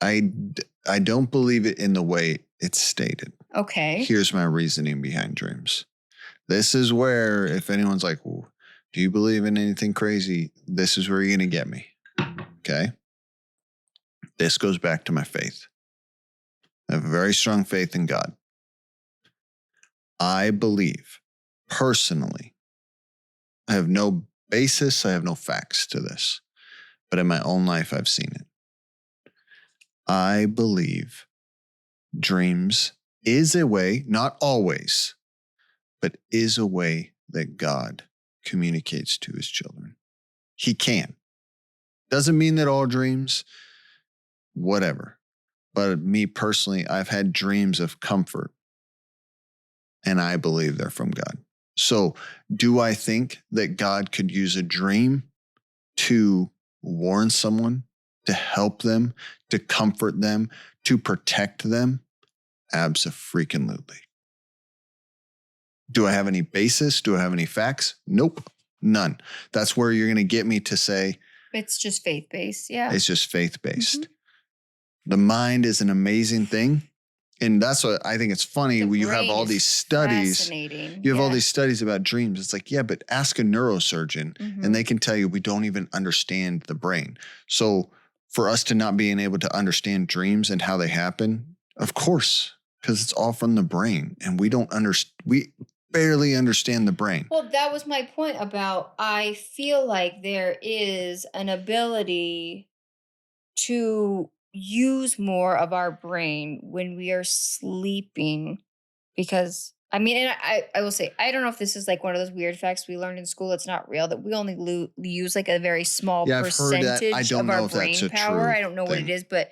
I don't believe it in the way it's stated. Okay. Here's my reasoning behind dreams. This is where, if anyone's like, well, do you believe in anything crazy? This is where you're going to get me. Okay. This goes back to my faith. I have a very strong faith in God. I believe personally, I have no basis, I have no facts to this, but in my own life, I've seen it. I believe dreams is a way, not always, but is a way that God communicates to his children. He can. Doesn't mean that all dreams, whatever. But me personally, I've had dreams of comfort, and I believe they're from God. So do I think that God could use a dream to warn someone, to help them, to comfort them, to protect them? Abso-freaking-lutely. Do I have any basis? Do I have any facts? Nope, none. That's where you're going to get me to say it's just faith-based. Yeah. It's just faith-based. The mind is an amazing thing. And that's what I think it's funny when you have all these studies. You have all these studies about dreams. It's like, yeah, but ask a neurosurgeon and they can tell you we don't even understand the brain. So for us to not being able to understand dreams and how they happen, of course, because it's all from the brain and we barely understand the brain. Well, that was my point about I feel like there is an ability to use more of our brain when we are sleeping because I mean, and I will say, I don't know if this is like one of those weird facts we learned in school. It's not real that we only use like a very small percentage of our brain power. I don't know what it is, but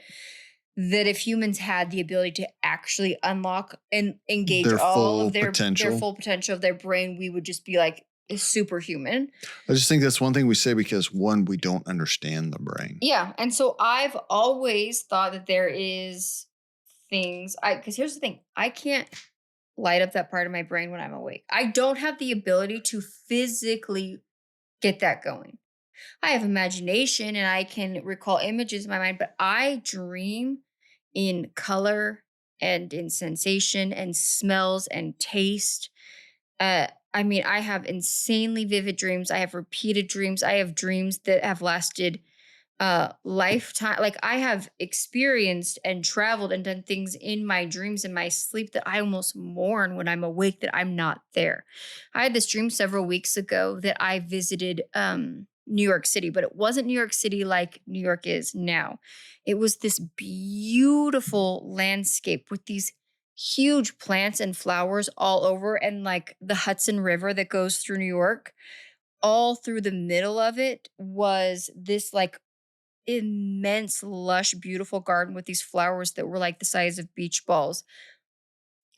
that if humans had the ability to actually unlock and engage all of their full potential of their brain, we would just be like superhuman. I just think that's one thing we say because one, we don't understand the brain. Yeah. And so I've always thought that there is things because here's the thing, I can't light up that part of my brain when I'm awake. I don't have the ability to physically get that going. I have imagination and I can recall images in my mind, but I dream in color and in sensation and smells and taste. I mean, I have insanely vivid dreams. I have repeated dreams. I have dreams that have lasted lifetime. Like I have experienced and traveled and done things in my dreams in my sleep that I almost mourn when I'm awake that I'm not there. I had this dream several weeks ago that I visited New York City, but it wasn't New York City like New York is now. It was this beautiful landscape with these huge plants and flowers all over, and like the Hudson River that goes through New York. All through the middle of it was this like immense, lush, beautiful garden with these flowers that were like the size of beach balls.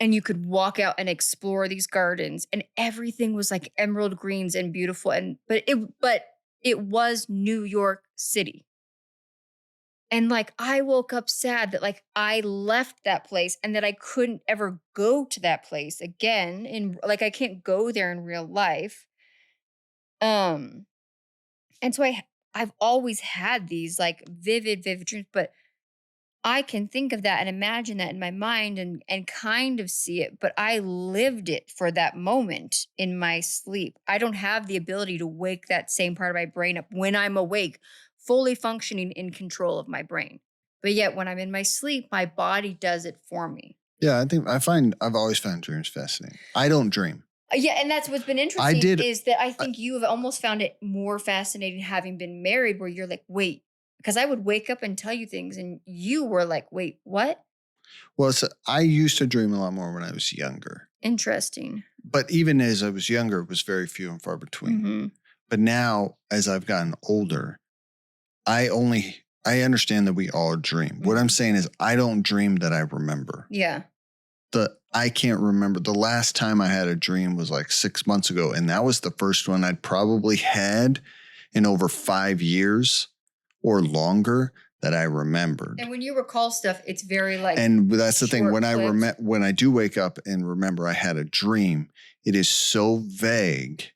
And you could walk out and explore these gardens, and everything was like emerald greens and beautiful. But it was New York City. And like I woke up sad that like I left that place and that I couldn't ever go to that place again. And like I can't go there in real life. And so I've always had these like vivid dreams, but I can think of that and imagine that in my mind and kind of see it, but I lived it for that moment in my sleep. I don't have the ability to wake that same part of my brain up when I'm awake, fully functioning in control of my brain. But yet when I'm in my sleep, my body does it for me. Yeah, I've always found dreams fascinating. I don't dream. Yeah, and that's what's been interesting is that I think you have almost found it more fascinating having been married where you're like, wait, because I would wake up and tell you things and you were like, wait, what? Well, I used to dream a lot more when I was younger. Interesting. But even as I was younger, it was very few and far between. But now, as I've gotten older, I understand that we all dream. What I'm saying is I don't dream that I remember. Yeah. I can't remember. The last time I had a dream was like 6 months ago. And that was the first one I'd probably had in over 5 years or longer that I remembered. And when you recall stuff, it's very like. And that's the thing. When I do wake up and remember I had a dream, it is so vague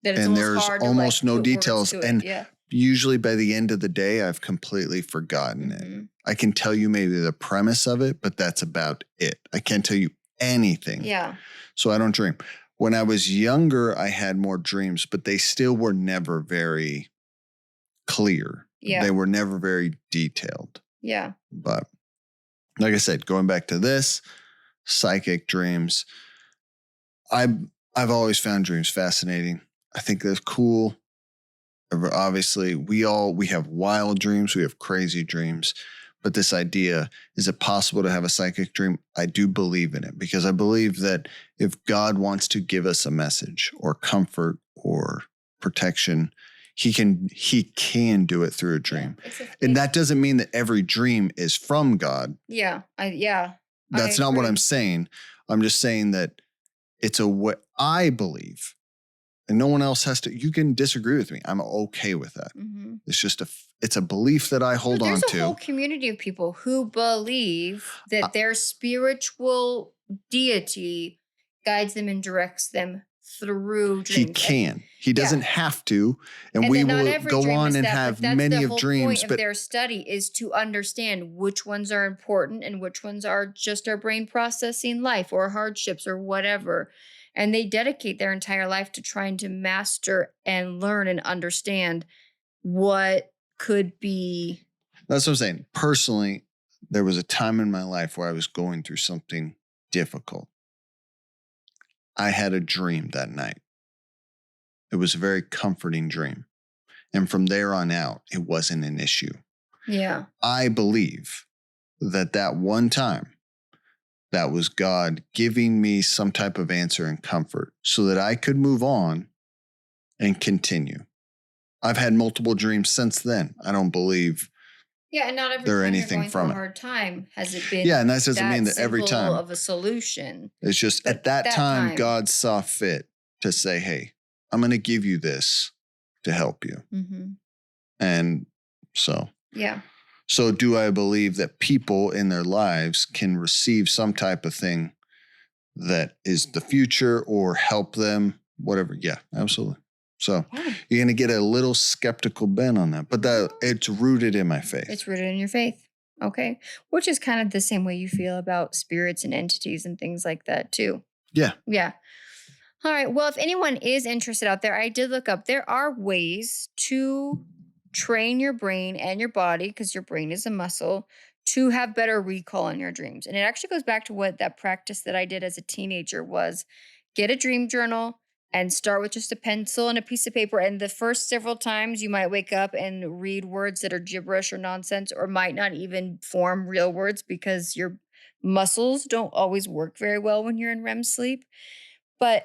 That it's and almost there's hard to like almost no put words details. to it. And Yeah. usually by the end of the day, I've completely forgotten it. Mhm. I can tell you maybe the premise of it, but that's about it. I can't tell you anything. Yeah. So I don't dream. When I was younger, I had more dreams, but they still were never very clear. Yeah. They were never very detailed. Yeah. But like I said, going back to this, psychic dreams, I've always found dreams fascinating. I think they're cool. Obviously, we have wild dreams, we have crazy dreams, but this idea, is it possible to have a psychic dream? I do believe in it, because I believe that if God wants to give us a message or comfort or protection, he can do it through a dream. And that doesn't mean that every dream is from God. Yeah. That's not what I'm saying. I'm just saying that it's what I believe. And no one else has to. You can disagree with me. I'm okay with that. Mm-hmm. It's just it's a belief that I hold on to. There's a whole community of people who believe that their spiritual deity guides them and directs them through dreams. He can. He doesn't have to. And we will go on and have many of dreams. But their study is to understand which ones are important and which ones are just our brain processing life or hardships or whatever. And they dedicate their entire life to trying to master and learn and understand what could be. That's what I'm saying. Personally, there was a time in my life where I was going through something difficult. I had a dream that night. It was a very comforting dream. And from there on out, it wasn't an issue. Yeah. I believe that one time, that was God giving me some type of answer and comfort so that I could move on and continue. I've had multiple dreams since then. I don't believe and not every there time anything you're going from through it. a hard time has it been. Yeah, and that doesn't mean that every time of a solution. It's just at that time God saw fit to say, "Hey, I'm going to give you this to help you." Mm-hmm. And so, So do I believe that people in their lives can receive some type of thing that is the future or help them, whatever? Yeah, absolutely. So you're going to get a little skeptical bent on that, but it's rooted in my faith. It's rooted in your faith. Okay. Which is kind of the same way you feel about spirits and entities and things like that too. Yeah. Yeah. All right. Well, if anyone is interested out there, I did look up, there are ways to train your brain and your body, because your brain is a muscle, to have better recall in your dreams. And it actually goes back to what that practice that I did as a teenager was: get a dream journal and start with just a pencil and a piece of paper. And the first several times you might wake up and read words that are gibberish or nonsense, or might not even form real words, because your muscles don't always work very well when you're in REM sleep. But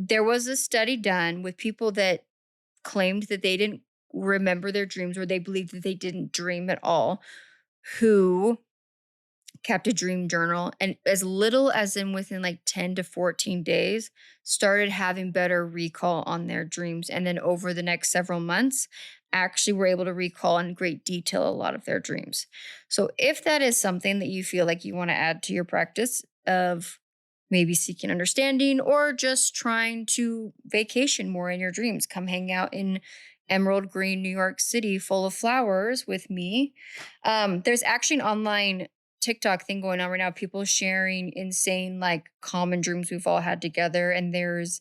there was a study done with people that claimed that they didn't remember their dreams, or they believed that they didn't dream at all, who kept a dream journal, and as little as in within like 10 to 14 days started having better recall on their dreams. And then over the next several months actually were able to recall in great detail a lot of their dreams. So if that is something that you feel like you want to add to your practice of maybe seeking understanding or just trying to vacation more in your dreams, come hang out in Emerald Green, New York City, full of flowers with me. There's actually an online TikTok thing going on right now. People sharing insane, like, common dreams we've all had together. And there's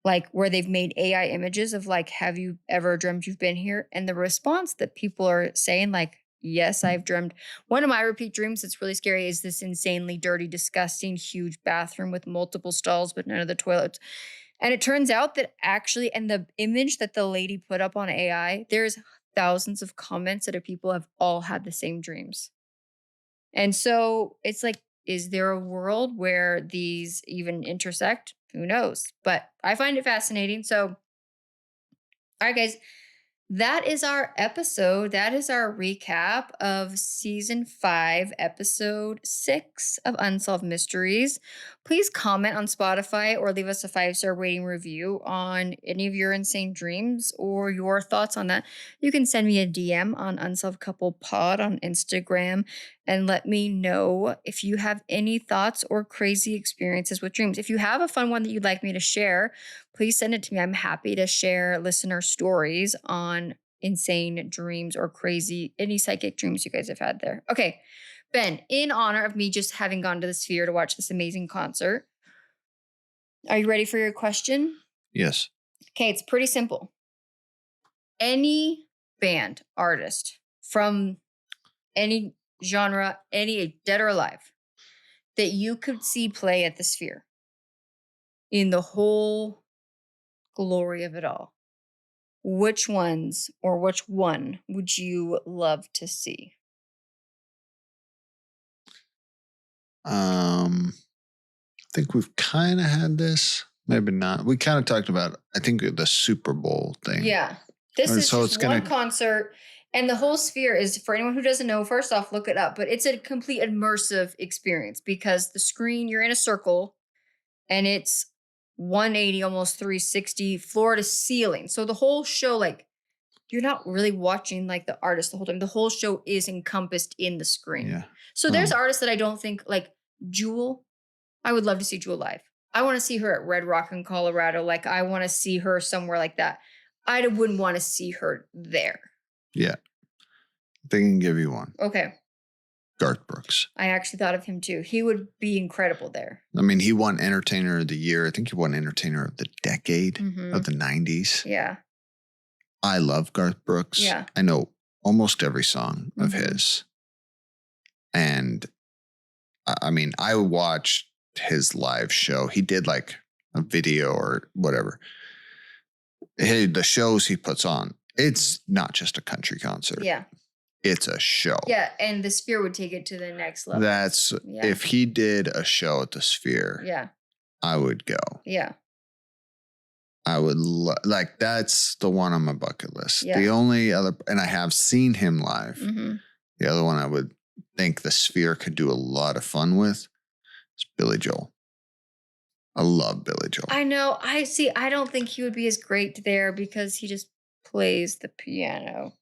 like where they've made AI images of like, have you ever dreamt you've been here? And the response that people are saying, like, yes, I've dreamt. One of my repeat dreams that's really scary is this insanely dirty, disgusting, huge bathroom with multiple stalls, but none of the toilets. And it turns out that actually, and the image that the lady put up on AI, there's thousands of comments that people have all had the same dreams. And so it's like, is there a world where these even intersect? Who knows? But I find it fascinating. So, all right, guys, that is our episode. That is our recap of season 5, episode 6 of Unsolved Mysteries. Please comment on Spotify or leave us a 5-star rating review on any of your insane dreams or your thoughts on that. You can send me a DM on Unsolved Couple Pod on Instagram. and let me know if you have any thoughts or crazy experiences with dreams. If you have a fun one that you'd like me to share, please send it to me. I'm happy to share listener stories on insane dreams or crazy, any psychic dreams you guys have had there. Okay, Ben, in honor of me just having gone to the Sphere to watch this amazing concert, are you ready for your question? Yes. Okay, it's pretty simple. Any band, artist from any genre, any dead or alive, that you could see play at the Sphere in the whole glory of it all, which ones or which one would you love to see? I think we've kind of had this. Maybe not. We kind of talked about, I think, the Super Bowl thing. Yeah. This And is so just it's one gonna- concert. And the whole Sphere is, for anyone who doesn't know, first off, look it up. But it's a complete immersive experience because the screen, you're in a circle and it's 180, almost 360, floor to ceiling. So the whole show, like, you're not really watching like the artist the whole time. The whole show is encompassed in the screen. Yeah. So there's artists that I don't think, like Jewel. I would love to see Jewel live. I want to see her at Red Rock in Colorado. Like, I want to see her somewhere like that. I wouldn't want to see her there. Yeah. They can give you one. Okay. Garth Brooks. I actually thought of him too. He would be incredible there. I mean, he won Entertainer of the Year. I think he won Entertainer of the Decade of the 90s. Yeah. I love Garth Brooks. Yeah. I know almost every song of his. And I mean, I watched his live show. He did like a video or whatever. Hey, the shows he puts on, it's not just a country concert. Yeah. It's a show. Yeah. And the Sphere would take it to the next level. That's if he did a show at the Sphere. Yeah. I would go. Yeah. I would like, that's the one on my bucket list. Yeah. The only other, and I have seen him live. The other one I would think the Sphere could do a lot of fun with is Billy Joel. I love Billy Joel. I know. I don't think he would be as great there because he just plays the piano.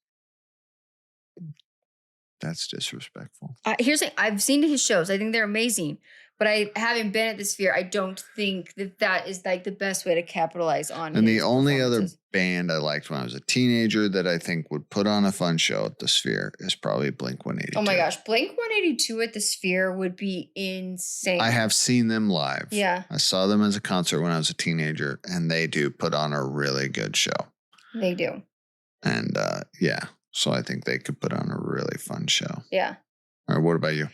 That's disrespectful. Here's the thing. I've seen his shows. I think they're amazing. But I haven't been at the Sphere. I don't think that is like the best way to capitalize on. And the only other band I liked when I was a teenager that I think would put on a fun show at the Sphere is probably Blink-182. Oh my gosh. Blink-182 at the Sphere would be insane. I have seen them live. Yeah. I saw them as a concert when I was a teenager, and they do put on a really good show. They do. And yeah, so I think they could put on a really fun show. Yeah. All right, what about you?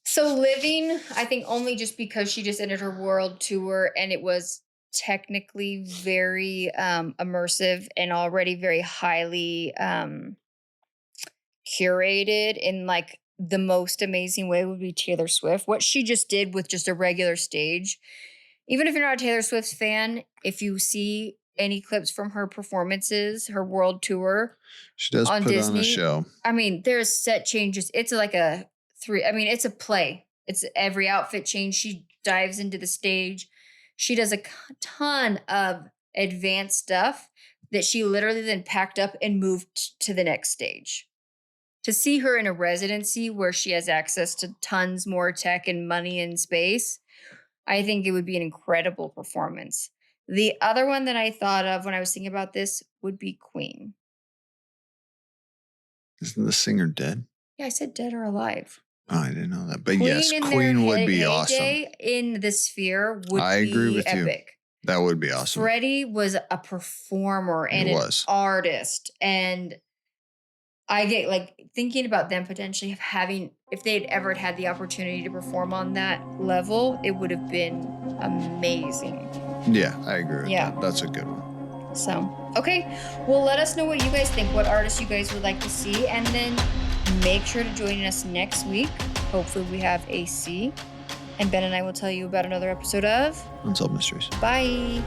So Living, I think only just because she just ended her world tour and it was technically very immersive and already very highly curated in like the most amazing way would be Taylor Swift. What she just did with just a regular stage, even if you're not a Taylor Swift fan, if you see any clips from her performances, her world tour, she does on put Disney, on a show. I mean, there's set changes. It's like it's a play. It's every outfit change. She dives into the stage. She does a ton of advanced stuff that she literally then packed up and moved to the next stage. To see her in a residency where she has access to tons more tech and money and space, I think it would be an incredible performance. The other one that I thought of when I was thinking about this would be Queen. Isn't the singer dead? Yeah, I said dead or alive. Oh, I didn't know that. But Queen yes, in Queen their would be awesome. In the Sphere would I agree with you. epic. That would be awesome. Freddie was a performer and an artist. And I get like thinking about them potentially having, if they'd ever had the opportunity to perform on that level, it would have been amazing. Yeah, I agree with that. That's a good one. So, okay. Well, let us know what you guys think, what artists you guys would like to see, and then make sure to join us next week. Hopefully we have AC. And Ben and I will tell you about another episode of Unsolved Mysteries. Bye.